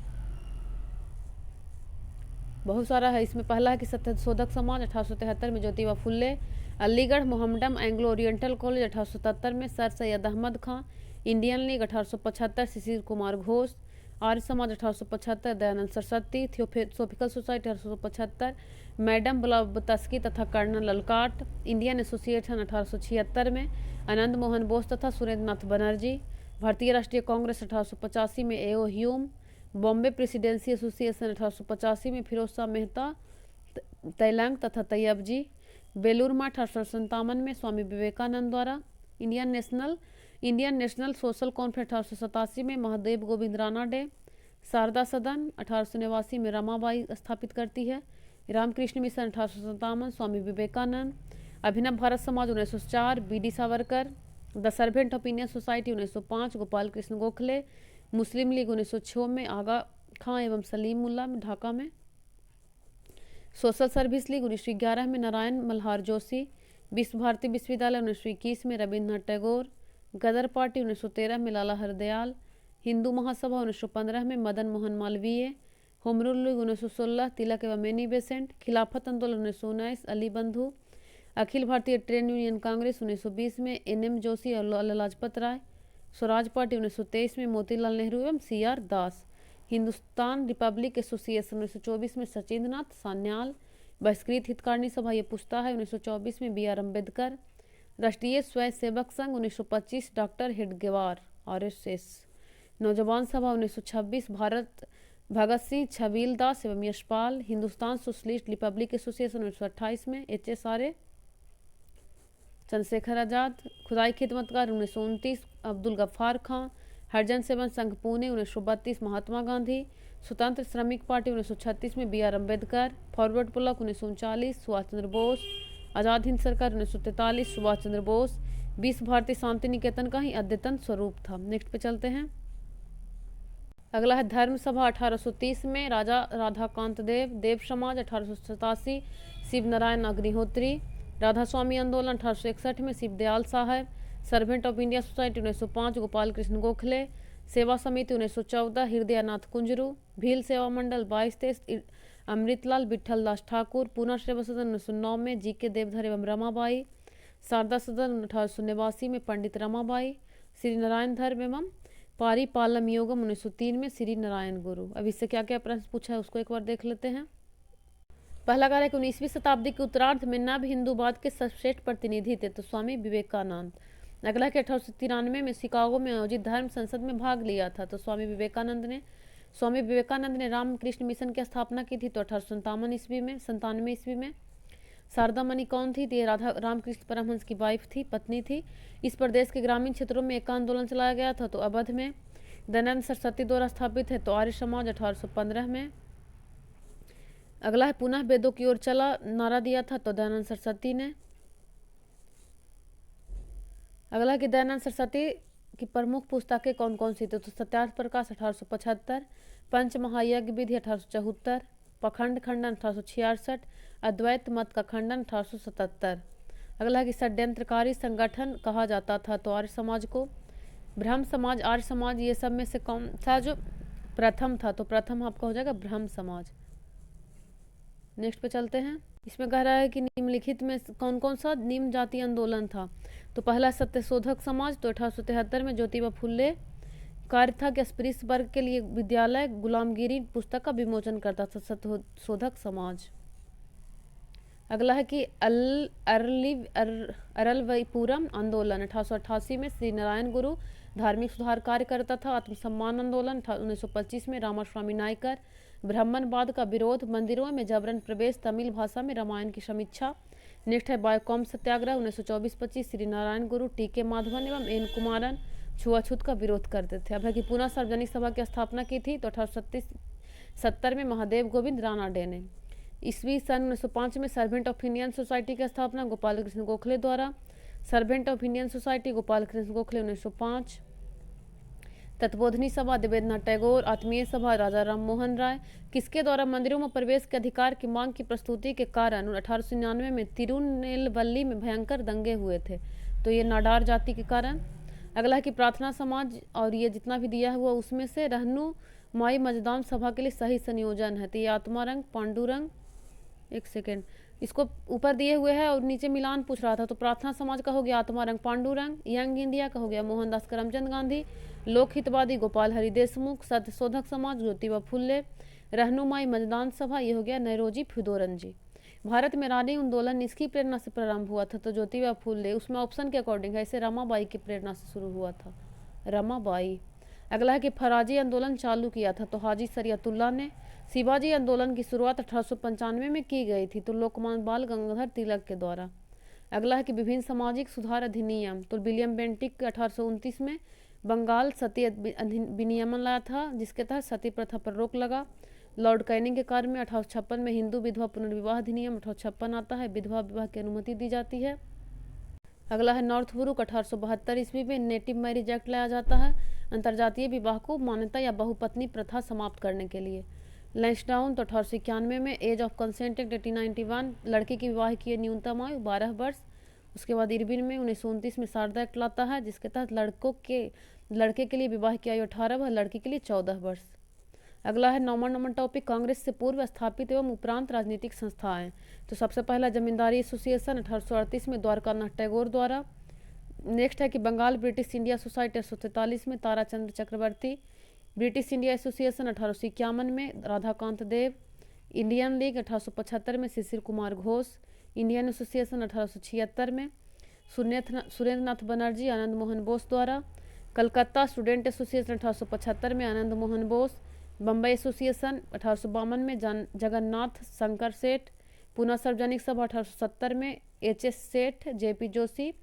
बहुत सारा है इसमें। पहला है कि सत्यशोधक समाज 1873 में Jyotiba फुल्ले। Aligarh मोहम्मडम Anglo oriental college 1877 में सर सैयद अहमद खां। इंडियन लीग 1875 शिशिर Kumar Ghosh. Arya Samaj 1875 Dayanand Saraswati. Theosophical society 1875 madam Blavatsky तथा कर्नल ललकाट। इंडियन एसोसिएशन 1876 में आनंद मोहन बोस तथा सुरेंद्रनाथ बनर्जी। भारतीय राष्ट्रीय कांग्रेस 1885 में एओ ह्यूम। बॉम्बे प्रेसिडेंसी एसोसिएशन 1885 में फिरोज शाह मेहता, तैलंग तथा तैयब जी। बेलूर मठ 1857 में स्वामी विवेकानंद द्वारा। इंडियन नेशनल सोशल कॉन्फ्रेंस 1887 में महादेव गोविंद राणा डे। शारदा सदन 1889 में रमाबाई स्थापित करती है। रामकृष्ण मिशन 1857 स्वामी विवेकानंद। अभिनव भारत समाज 1904 BD. Savarkar. The servant of Indian society 1905 Gopal Krishna Gokhale. Muslim league 1906 में आगा खां एवं सलीम मुल्ला ढाका में। सोशल सर्विस लीग 1911 में नारायण मल्हार जोशी। विश्व भारती विश्वविद्यालय 1921 में रविन्द्रनाथ टैगोर। गदर पार्टी 1913 में लाला हरदयाल। हिंदू महासभा 1915 में Madan Mohan Malviya. Home rule league 1916 तिलक एवं एनी बेसेंट। खिलाफत आंदोलन 1919 अली बंधु। अखिल भारतीय ट्रेड यूनियन कांग्रेस 1920 में एन.एम. जोशी और लाला लाजपत राय। स्वराज पार्टी 1923 में मोतीलाल नेहरू एवं सी.आर. दास। हिंदुस्तान रिपब्लिक एसोसिएशन 1924 में सचिंद्र नाथ सान्याल। बहिष्कृत हितकारिणी सभा ये पूछता है 1924 में बी.आर. अम्बेडकर। राष्ट्रीय स्वयं सेवक संघ 1925 डॉक्टर हेडगेवार आरएसएस। नौजवान सभा 1926 भारत भगत सिंह छबील दास एवं Yashpal. Hindustan socialist Republic association 1928 में एच.एस.आर.ए. चंद्रशेखर आजाद। खुदाई खिदमतगार 1929 अब्दुल गफ्फार खां। हरिजन सेवन संघ पुणे 1932 महात्मा गांधी। स्वतंत्र श्रमिक पार्टी 1936 में B R. Ambedkar. Forward bloc 1939 Subhash Chandra Bose. Azad Hind Sarkar 1943 Subhash Chandra Bose. विश्व भारती शांति निकेतन का ही अद्यतन स्वरूप था। नेक्स्ट पे चलते हैं। अगला है धर्म सभा 1830 में राजा राधाकांत देव। देव समाज 1887 शिव नारायण अग्निहोत्री। राधा स्वामी आंदोलन 1861 में शिव दयाल साहब। Servant of India society 1905 Gopal Krishna Gokhale. सेवा समिति 1914 हृदयनाथ कुंजरू। भील सेवा मंडल 22-23 अमृतलाल विठल दास ठाकुर। पूना सेवा सदन 1909 में जी.के. देवधर एवं रमाबाई। शारदा सदन 1889 में पंडित रमाबाई। श्री नारायण धर्म एवं पारी पालम योगम 1903 में श्री नारायण गुरु। अब इससे क्या क्या प्रश्न पूछा है उसको एक बार देख लेते हैं। पहला कार्य कि 19वीं शताब्दी के उत्तरार्ध में नव हिंदूवाद के सर्वश्रेष्ठ प्रतिनिधि थे तो स्वामी विवेकानंद। अगला कि 1893 में शिकागो में आयोजित धर्म संसद में भाग लिया था तो स्वामी विवेकानंद ने रामकृष्ण मिशन की स्थापना की थी तो 1897 ईस्वी में। शारदा मणि कौन थी? ये राधा रामकृष्ण परमहंस की वाइफ थी, पत्नी थी। इस प्रदेश के ग्रामीण क्षेत्रों में एक आंदोलन चलाया गया था तो अवध में। दयानंद सरस्वती द्वारा स्थापित है तो आर्य समाज 1815 में। अगला है पुनः वेदों की ओर चला नारा दिया था तो दयानंद सरस्वती ने। अगला कि दयानंद सरस्वती की प्रमुख पुस्तकें कौन कौन सी थी तो सत्यार्थ प्रकाश 1875, पंच महायज्ञ विधि 1874, पखंड खंडन 1866, अद्वैत मत का खंडन 1877। अगला है कि षड्यंत्रकारी संगठन कहा जाता था तो आर्य समाज को। ब्रह्म समाज, आर्य समाज ये सब में से कौन सा जो प्रथम था तो प्रथम आपका हो जाएगा ब्रह्म समाज। नेक्स्ट पे चलते हैं। इसमें कह रहा है कि निम्नलिखित में कौन कौन सा निम्न जाति आंदोलन था तो पहला सत्यशोधक समाज तो 1873 में ज्योतिबा फुल्ले कार्य था कि अस्पृश्य वर्ग के लिए विद्यालय गुलामगिरी पुस्तक का विमोचन करता था सत्यशोधक समाज। अगला है कि अरलवईपुरम आंदोलन 1888 में श्री नारायण गुरु धार्मिक सुधार कार्य करता था। आत्मसम्मान आंदोलन 1925 में रामास्वामी नायकर। ब्राह्मणवाद का विरोध, मंदिरों में जबरन प्रवेश, तमिल भाषा में रामायण की समीक्षा। नेक्स्ट है बायोकॉम सत्याग्रह 1924-25 श्री नारायण गुरु, टी.के. माधवन एवं एन कुमारन छुआछूत का विरोध करते थे। अब है कि पुनः सार्वजनिक सभा की स्थापना की थी तो 1870 में महादेव गोविंद राणा डे ने। ईस्वी सन 1905 में सर्वेंट ऑफ इंडियन सोसाइटी की स्थापना गोपाल कृष्ण गोखले द्वारा। Servant of Indian society Gopal Krishna Gokhale 1905। तत्वोधनी सभा देवेंद्रनाथ टैगोर। आत्मीय सभा राजा राम मोहन राय। किसके द्वारा मंदिरों में प्रवेश के अधिकार की मांग की प्रस्तुति के कारण 1899 में तिरुनेलवल्ली में भयंकर दंगे हुए थे तो ये नाडार जाति के कारण। अगला है कि प्रार्थना समाज और ये जितना भी दिया हुआ उसमें से रहनु माई मजदान सभा के लिए सही संयोजन है? तो ये आत्मारंग, पांडुरंग, एक सेकेंड, इसको ऊपर दिए हुए है और नीचे मिलान पूछ रहा था। तो प्रार्थना समाज का हो गया आत्मारंग पांडुरंग, यंग इंडिया का हो गया मोहनदास करमचंद गांधी, लोक हितवादी गोपाल हरि देशमुख, सत्य शोधक समाज ज्योतिबा फुल्ले, रहनुमाई मतदान सभा ये हो गया नौरोजी फ्योदोरन जी। भारत में रानी आंदोलन इसकी प्रेरणा से प्रारंभ हुआ था? तो ज्योतिबा फुल्ले। उसमें ऑप्शन के अकॉर्डिंग है, इसे रमाबाई की प्रेरणा से शुरू हुआ था, रमाबाई। अगला है कि फराजी आंदोलन चालू किया था? तो हाजी सरियतुल्ला ने। शिवाजी आंदोलन की शुरुआत 1895 में की गई थी? तो लोकमान्य बाल गंगाधर तिलक के द्वारा। अगला है कि विभिन्न सामाजिक सुधार अधिनियम? तो विलियम बेंटिक 1829 में बंगाल सती विनियमन लाया था, जिसके तहत सती प्रथा पर रोक लगा। लॉर्ड कैनिंग के कार्य में 1856 में हिंदू विधवा पुनर्विवाह अधिनियम 1856 आता है, विधवा विवाह की अनुमति दी जाती है। अगला है नॉर्थब्रुक 1872 ईस्वी में नेटिव मैरिज एक्ट लाया जाता है, अंतर्जातीय विवाह को मान्यता या बहुपत्नी प्रथा समाप्त करने के लिए। लैंसडाउन तो 1891 में एज ऑफ कंसेंट एक्ट 1891, लड़की की विवाह की न्यूनतम आयु 12 वर्ष। उसके बाद इरविन में 1929 में शारदा एक्ट लाता है, जिसके तहत लड़के के लिए विवाह की आयु 18 व लड़की के लिए 14 वर्ष। अगला है नंबर टॉपिक, कांग्रेस से पूर्व स्थापित एवं उपरांत राजनीतिक संस्थाएं। तो सबसे पहला जमींदारी एसोसिएशन 1838 में द्वारकानाथ टैगोर द्वारा। नेक्स्ट है कि बंगाल ब्रिटिश इंडिया सोसाइटी 1843 में ताराचंद्र चक्रवर्ती। ब्रिटिश इंडिया एसोसिएशन 1851 में राधाकांत देव। इंडियन लीग 1875 में शिशिर कुमार घोष। इंडियन एसोसिएशन 1876 में सुरेंद्र नाथ बनर्जी आनंद मोहन बोस द्वारा। कलकत्ता स्टूडेंट एसोसिएशन 1875 में आनंद मोहन बोस। बम्बई एसोसिएशन 1852 में जगन्नाथ शंकर सेठ। पुणे सार्वजनिक सभा 1870 में एच.एस. सेठ, जे.पी. जोशी,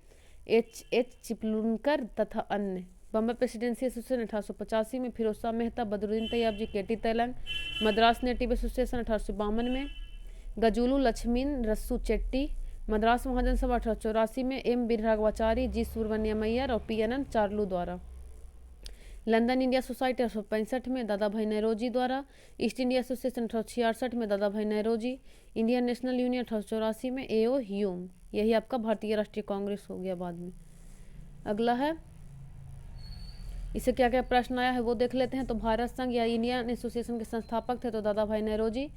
एच.एच. चिपलूनकर तथा अन्य। बम्बई प्रेसिडेंसी एसोसिएशन 1885 में Firoz Shah Mehta, Badruddin Tyabji, K T. Telang. Madras native association 1852 में गजुलू लक्ष्मीन रस्सू चेट्टी। मद्रास महाजन सभा 1884 में एम वीरराघवाचारी, जी सुब्रमण्यमैयर और पी.एन.एन. चार्लू द्वारा। लंदन इंडिया सोसाइटी 1865 में दादा भाई नौरोजी द्वारा। ईस्ट इंडिया एसोसिएशन 1866 में दादा भाई नौरोजी। इंडियन नेशनल यूनियन 1884 में ए.ओ. ह्यूम। यही आपका भारतीय राष्ट्रीय कांग्रेस हो गया बाद में। अगला है, इसे क्या क्या प्रश्न आया है वो देख लेते हैं। तो भारत संघ या इंडियन एसोसिएशन के संस्थापक थे? तो दादा भाई नौरोजी।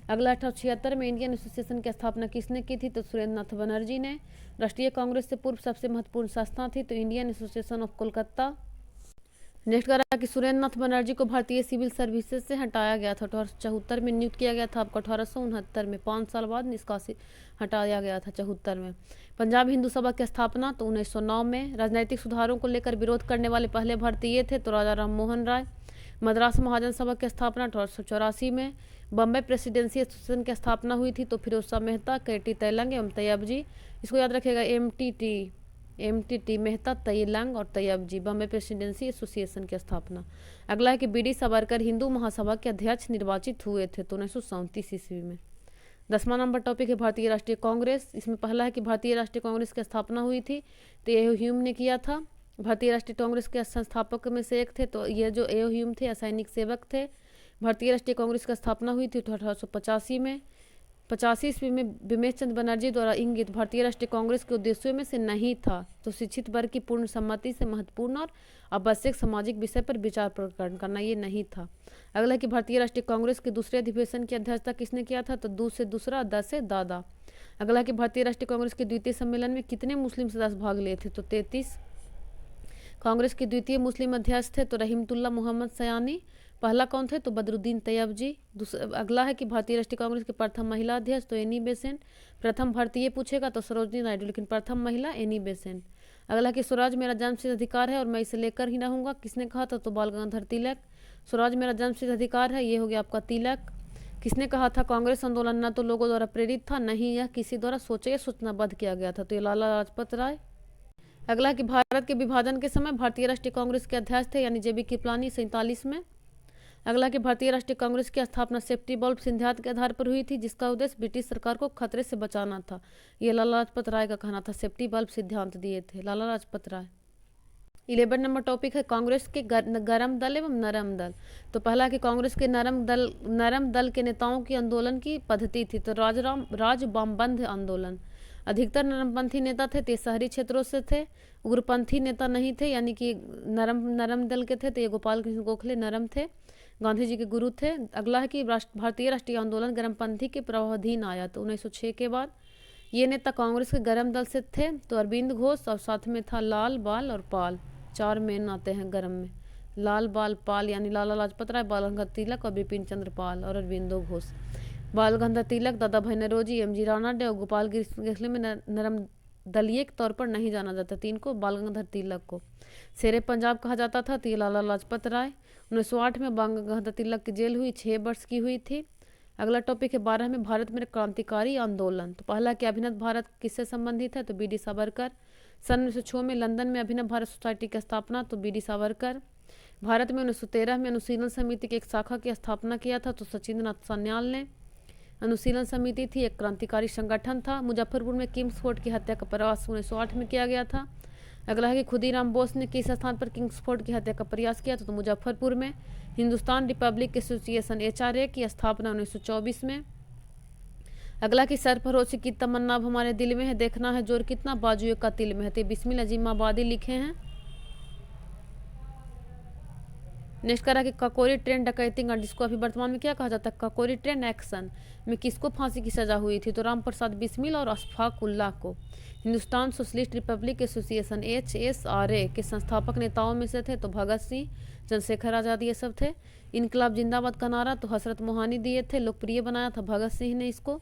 अगला 1876 में इंडियन एसोसिएशन की स्थापना किसने की थी? तो सुरेंद्र नाथ बनर्जी ने। राष्ट्रीय कांग्रेस से पूर्व सबसे महत्वपूर्ण संस्था थी? तो Indian association of Kolkata. Next करा कि सुरेंद्र नाथ बनर्जी को भारतीय सिविल सर्विसेज से हटाया गया था। 1874 में नियुक्त किया गया था आपको 1869 में, 5 साल बाद निष्कासित हटाया गया था 74 में। पंजाब हिंदू सभा की स्थापना तो 1909 में। राजनीतिक सुधारों को लेकर विरोध करने वाले पहले भारतीय थे? तो राजा राम मोहन राय। मद्रास महाजन सभा की स्थापना 1884 में। बम्बई प्रेसिडेंसी एसोसिएशन की स्थापना हुई थी? तो फिरोज शाह मेहता, के.टी. तेलंग एवं तैयब जी। इसको याद रखिएगा, एम.टी.टी. मेहता, तैलंग और तैयब जी। बम्बई प्रेसिडेंसी एसोसिएशन की स्थापना। अगला है कि बी.डी. सावरकर हिंदू महासभा के अध्यक्ष निर्वाचित हुए थे? तो 1937 ईस्वी में। 10वां नंबर टॉपिक है भारतीय राष्ट्रीय कांग्रेस। इसमें पहला है कि भारतीय राष्ट्रीय कांग्रेस की स्थापना हुई थी? तो ए.ओ. ह्यूम ने किया था। भारतीय राष्ट्रीय कांग्रेस के संस्थापक में से एक थे? तो ये जो ए.ओ. ह्यूम थे असैनिक सेवक थे। भारतीय राष्ट्रीय कांग्रेस की स्थापना हुई थी तो 1885 में। 85 ईस्वी में बिमेश चंद्र बनर्जी द्वारा इंगित भारतीय राष्ट्रीय कांग्रेस के उद्देश्यों में से नहीं था? तो शिक्षित वर्ग की पूर्ण सम्मति से महत्वपूर्ण और आवश्यक सामाजिक विषय पर विचार प्रकट करना, ये नहीं था। अगला है कि भारतीय राष्ट्रीय कांग्रेस के दूसरे अधिवेशन की अध्यक्षता किसने किया था? तो दू से दूसरा, द से दादा। अगला है कि भारतीय राष्ट्रीय कांग्रेस के द्वितीय सम्मेलन में कितने मुस्लिम सदस्य भाग लिए थे? तो 33। कांग्रेस के द्वितीय मुस्लिम अध्यक्ष थे? तो रहीमतुल्ला मोहम्मद सयानी। पहला कौन थे? तो बदरुद्दीन तैयब जी। अगला है कि भारतीय राष्ट्रीय कांग्रेस के प्रथम महिला अध्यक्ष? तो एनी बेसेंट। प्रथम भारतीय पूछेगा तो सरोजनी नायडू, लेकिन प्रथम महिला एनी बेसेंट। अगला कि स्वराज मेरा जन्मसिद्ध अधिकार है और मैं इसे लेकर ही रहूंगा, किसने कहा था? तो बाल गंगाधर तिलक। स्वराज मेरा जन्मसिद्ध अधिकार है, ये हो गया आपका तिलक। किसने कहा था? कांग्रेस आंदोलन न तो लोगों द्वारा प्रेरित था, नहीं यह किसी द्वारा सोचा या सूचनाबद्ध किया गया था, तो ये लाला लाजपत राय। अगला कि भारत के विभाजन के समय भारतीय राष्ट्रीय कांग्रेस के अध्यक्ष थे यानी जे.बी. कृपलानी 47 में। अगला कि भारतीय राष्ट्रीय कांग्रेस की स्थापना सेफ्टी बल्ब सिद्धांत के आधार पर हुई थी, जिसका उद्देश्य ब्रिटिश सरकार को खतरे से बचाना था। यह लाला लाजपत राय का कहना था, सेफ्टी बल्ब सिद्धांत दिए थे लाला लाजपत राय। 11 नंबर टॉपिक है कांग्रेस के गरम दल एवं नरम दल। तो पहला कि कांग्रेस के नरम दल के नेताओं की आंदोलन की पद्धति थी, तो राज वामबंध आंदोलन। अधिकतर नरमपंथी नेता थे, ते शहरी क्षेत्रों से थे। उग्रपंथी नेता नहीं थे, यानी कि नरम दल के थे, तो ये गोपाल कृष्ण गोखले नरम थे। गांधी जी के गुरु थे। अगला है कि भारतीय राष्ट्रीय आंदोलन गर्मपंथी के प्रभावाधीन आया, तो 1906 के बाद। ये नेता कांग्रेस के गर्म दल से थे, तो अरविंद घोष और साथ में था लाल, बाल और पाल, 4 मेन आते हैं गर्म में। लाल, बाल, पाल यानी लाला लाजपत राय, बाल गंगाधर तिलक और बिपिन चंद्र पाल और अरविंदो घोष। बाल गंगाधर तिलक, दादा भाई नौरोजी, एम जी रानाडे और गोपाल गोखले में नरम दलीय के तौर पर नहीं जाना जाता था इनको। बाल गंगाधर तिलक को शेरे पंजाब कहा जाता था, तो ये लाला लाजपत राय। 1908 में बाल गंगाधर तिलक की जेल हुई, 6 वर्ष की हुई थी। अगला टॉपिक है 12 में भारत में क्रांतिकारी आंदोलन। तो पहला कि अभिनव भारत किससे संबंधित है, तो बी डी सावरकर। सन 1906 में लंदन में अभिनव भारत सोसाइटी की स्थापना, तो बी डी सावरकर। भारत में 1913 में अनुशीलन समिति की एक शाखा की स्थापना किया था, तो सचिंद्रनाथ सान्याल ने। अनुशीलन समिति थी, एक क्रांतिकारी संगठन था। मुजफ्फरपुर में किंग्सफोर्ड की हत्या का प्रयास 1908 में किया गया था। अगला है कि खुदीराम बोस ने किस स्थान पर किंग्सफोर्ड की हत्या का प्रयास किया था, तो मुजफ्फरपुर में। हिंदुस्तान रिपब्लिक एसोसिएशन HRA की स्थापना 1924 में। अगला कि सरफरोशी की तमन्ना अब हमारे दिल में है, देखना है जोर कितना बाजुए का तिल में है, तो बिस्मिल अजीमाबादी लिखे हैं। नेक्स्ट करा कि ककोरी ट्रेन डकैती कांड, जिसको अभी वर्तमान में क्या कहा जाता है, ककोरी ट्रेन एक्शन में किसको फांसी की सजा हुई थी, तो राम प्रसाद बिस्मिल और अशफाक उल्लाह को। Hindustan socialist Republic association HSRA के संस्थापक नेताओं में से थे, तो भगत सिंह, चंद्रशेखर आज़ाद ये सब थे। इनकलाब जिंदाबाद का नारा तो हसरत मोहानी दिए थे, लोकप्रिय बनाया था भगत सिंह ने इसको।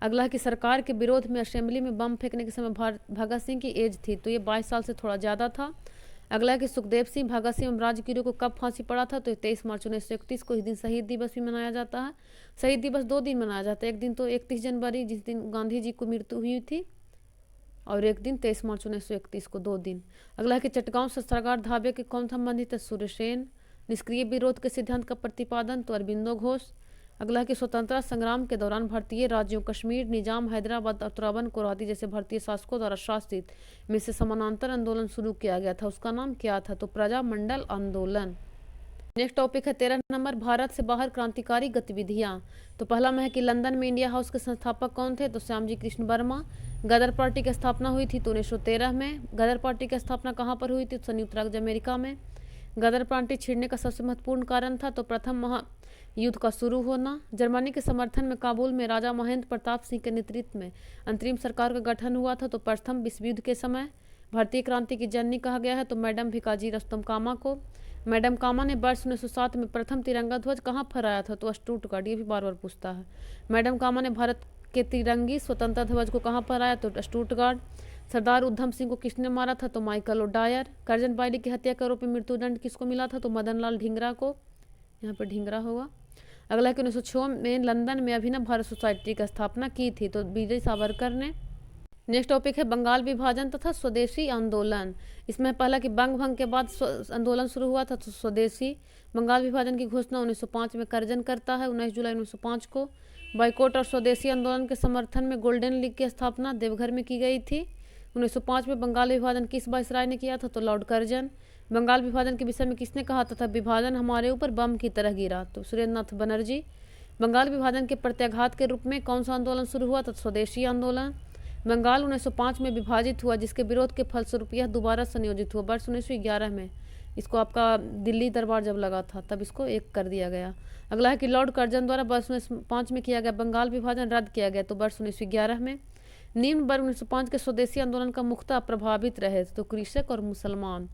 अगला है कि सरकार के विरोध में असेंबली में बम फेंकने के समय भगत सिंह की एज थी, तो ये 22 साल से थोड़ा ज़्यादा था। अगला है कि सुखदेव सिंह, भगत सिंह एवं राजगुरु को कब फांसी पड़ा था, तो 23 मार्च 1931 को इस दिन शहीद दिवस भी मनाया जाता है। शहीद दिवस 2 दिन मनाया जाता है, एक दिन तो 31 जनवरी जिस दिन गांधी जी को मृत्यु हुई थी, और एक दिन 23 मार्च 1931 को, 2 दिन। अगला है कि चटगांव शस्त्रागार ढाबे के कौन संबंधित है, सूर्यसेन। निष्क्रिय विरोध के सिद्धांत का प्रतिपादन, तो अरविंदो घोष। अगला कि स्वतंत्रता संग्राम के दौरान भारतीय राज्यों कश्मीर, निजाम, हैदराबाद और त्रावणकोर आदि जैसे भारतीय शासकों द्वारा शासित में से समानांतर आंदोलन शुरू किया गया था, उसका नाम क्या था, तो प्रजामंडल आंदोलन। नेक्स्ट टॉपिक है 13 नंबर, भारत से बाहर क्रांतिकारी गतिविधियां। तो पहला में है कि लंदन में इंडिया हाउस के संस्थापक कौन थे, तो श्यामजी कृष्ण वर्मा। गदर पार्टी की स्थापना हुई थी तो 1913 में। गदर पार्टी की स्थापना कहाँ पर हुई थी, तो संयुक्त राज्य अमेरिका में। गदर पार्टी छिड़ने का सबसे महत्वपूर्ण कारण था तो प्रथम महायुद्ध का शुरू होना। जर्मनी के समर्थन में काबुल में राजा महेंद्र प्रताप सिंह के नेतृत्व में अंतरिम सरकार का गठन हुआ था, तो प्रथम विश्व युद्ध के समय। भारतीय क्रांति की जननी कहा गया है तो मैडम भिकाजी रुस्तम कामा को। मैडम कामा ने वर्ष 1907 में प्रथम तिरंगा ध्वज कहाँ फहराया था, तो स्टुटगार्ट, ये भी बार बार पूछता है। मैडम कामा ने भारत के तिरंगी स्वतंत्रता ध्वज को कहाँ फहराया, तो स्टुटगार्ट। सरदार उधम सिंह को किसने मारा था, तो माइकल ओडायर। करजन बाइली की हत्या के आरोप में मृत्युदंड किसको मिला था, तो मदन लाल ढींगरा को, यहाँ पर ढींगरा होगा। अगला कि 1906 में लंदन में अभिनव भारत सोसाइटी की स्थापना की थी, तो वीर सावरकर ने। नेक्स्ट टॉपिक है बंगाल विभाजन तथा स्वदेशी आंदोलन। इसमें पहला कि बंग भंग के बाद आंदोलन शुरू हुआ था, तो स्वदेशी। बंगाल विभाजन की घोषणा 1905 में करजन करता है, 19 जुलाई 1905 को। बाइकॉट और स्वदेशी आंदोलन के समर्थन में गोल्डन लीग की स्थापना देवघर में की गई थी। 1905 में बंगाल विभाजन किस वायसराय ने किया था, तो लॉर्ड कर्जन। बंगाल विभाजन के विषय में किसने कहा था विभाजन हमारे ऊपर बम की तरह गिरा, तो सुरेंद्रनाथ बनर्जी। बंगाल विभाजन के प्रत्याघात के रूप में कौन सा आंदोलन शुरू हुआ था, स्वदेशी आंदोलन। बंगाल 1905 में विभाजित हुआ, जिसके विरोध के फलस्वरूप यह दोबारा संयोजित हुआ वर्ष 1911 में। इसको आपका दिल्ली दरबार जब लगा था तब इसको एक कर दिया गया। अगला है कि लॉर्ड कर्जन द्वारा वर्ष 1905 में किया गया बंगाल विभाजन रद्द किया गया, तो वर्ष 1911 में। निम्न वर्ग 1905 के स्वदेशी आंदोलन का मुख्यतः प्रभावित रहे, तो कृषक और मुसलमान।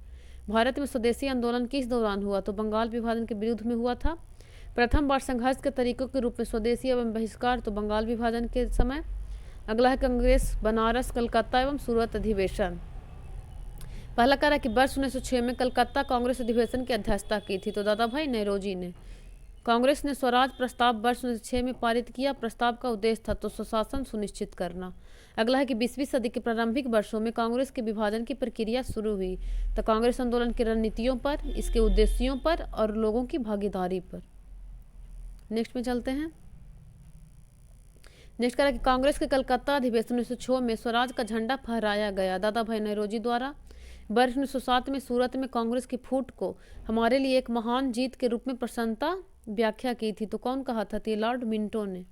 भारत में स्वदेशी आंदोलन किस दौरान हुआ, तो बंगाल विभाजन के विरुद्ध में हुआ था। प्रथम बार संघर्ष के तरीकों के रूप में स्वदेशी एवं बहिष्कार, तो बंगाल विभाजन के समय। अगला है कांग्रेस बनारस कलकत्ता एवं सूरत अधिवेशन। पहला कह रहा है कि वर्ष 1906 में कलकत्ता कांग्रेस अधिवेशन की अध्यक्षता की थी, तो दादा भाई नौरोजी ने। कांग्रेस ने स्वराज प्रस्ताव वर्ष 1906 में पारित किया। प्रस्ताव का उद्देश्य था तो स्वशासन सुनिश्चित करना। अगला है कि 20वीं सदी के प्रारंभिक वर्षों में कांग्रेस के विभाजन की प्रक्रिया शुरू हुई, तो कांग्रेस आंदोलन की रणनीतियों पर, इसके उद्देश्यों पर और लोगों की भागीदारी पर। नेक्स्ट में चलते हैं। नेक्स्ट करा कि कांग्रेस के कलकत्ता अधिवेशन 1906 में स्वराज का झंडा फहराया गया दादा भाई नौरोजी द्वारा। वर्ष 1907 में सूरत में कांग्रेस की फूट को हमारे लिए एक महान जीत के रूप में प्रसन्नता व्याख्या की थी, तो कौन कहा था, लॉर्ड मिंटो ने।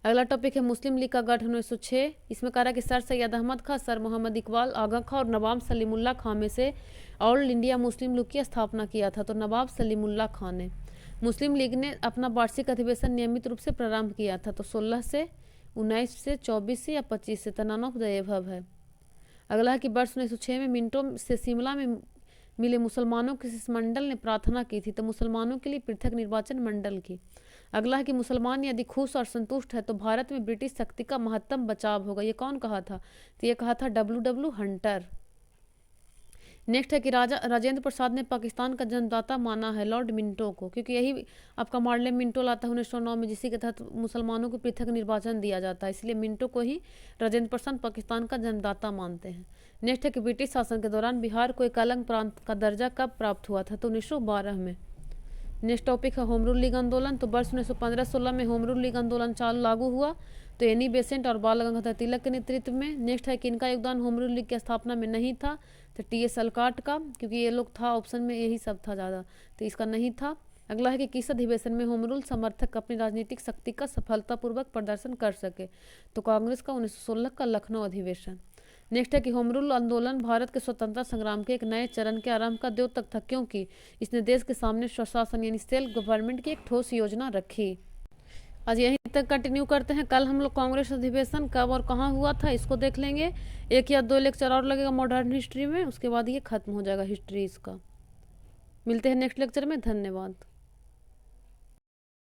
अगला टॉपिक है मुस्लिम लीग का गठन 1906। इसमें कहा कि सर सैयद अहमद खां, सर मोहम्मद इकबाल आगा खां और नवाब सलीमुल्लाह खां में से ऑल इंडिया मुस्लिम लीग की स्थापना किया था, तो नवाब सलीमुल्लाह खां ने। मुस्लिम लीग ने अपना वार्षिक अधिवेशन नियमित रूप से प्रारंभ किया था, तो 16 से 19 से 24 से या 25 से, तो नन ऑफ द एबव है। अगला है कि वर्ष 1906 में मिंटो से शिमला में मिले मुसलमानों के शिष्टमंडल ने प्रार्थना की थी, तो मुसलमानों के लिए पृथक निर्वाचन मंडल की। अगला है कि मुसलमान यदि खुश और संतुष्ट है तो भारत में ब्रिटिश शक्ति का महत्तम बचाव होगा। ये कौन कहा था? तो ये कहा था W. हंटर। नेक्स्ट है कि राजेंद्र प्रसाद ने पाकिस्तान का जन्मदाता माना है लॉर्ड मिंटो को, क्योंकि यही आपका मार्ले मिंटो लाता है 1909 में, जिसी के तहत मुसलमानों को पृथक निर्वाचन दिया जाता है, इसलिए मिंटो को ही राजेंद्र प्रसाद पाकिस्तान का जन्मदाता मानते हैं। नेक्स्ट है कि ब्रिटिश शासन के दौरान बिहार को एक अलग प्रांत का दर्जा कब प्राप्त हुआ था? तो 1912 में। नेक्स्ट टॉपिक है होम रूल लीग आंदोलन। तो वर्ष 1915-16 में होम रूल लीग आंदोलन चालू लागू हुआ, तो एनी बेसेंट और बाल गंगाधर तिलक के नेतृत्व में। नेक्स्ट है कि इनका योगदान होम रूल लीग की स्थापना में नहीं था, तो TS अलकाट का, क्योंकि ये लोग था ऑप्शन में यही सब था ज़्यादा, तो इसका नहीं था। अगला है कि किस अधिवेशन में होम रूल समर्थक अपनी राजनीतिक शक्ति का सफलतापूर्वक प्रदर्शन कर सके? तो कांग्रेस का 1916 का लखनऊ अधिवेशन। नेक्स्ट है कि होम रूल आंदोलन भारत के स्वतंत्रता संग्राम के एक नए चरण के आरंभ का द्योतक था, क्योंकि इसने देश के सामने स्वशासन यानी सेल्फ गवर्नमेंट की एक ठोस योजना रखी। आज यहीं तक कंटिन्यू करते हैं। कल हम लोग कांग्रेस अधिवेशन कब और कहाँ हुआ था इसको देख लेंगे। 1 या 2 लेक्चर और लगेगा मॉडर्न हिस्ट्री में, उसके बाद ये खत्म हो जाएगा हिस्ट्री इसका। मिलते हैं नेक्स्ट लेक्चर में। धन्यवाद।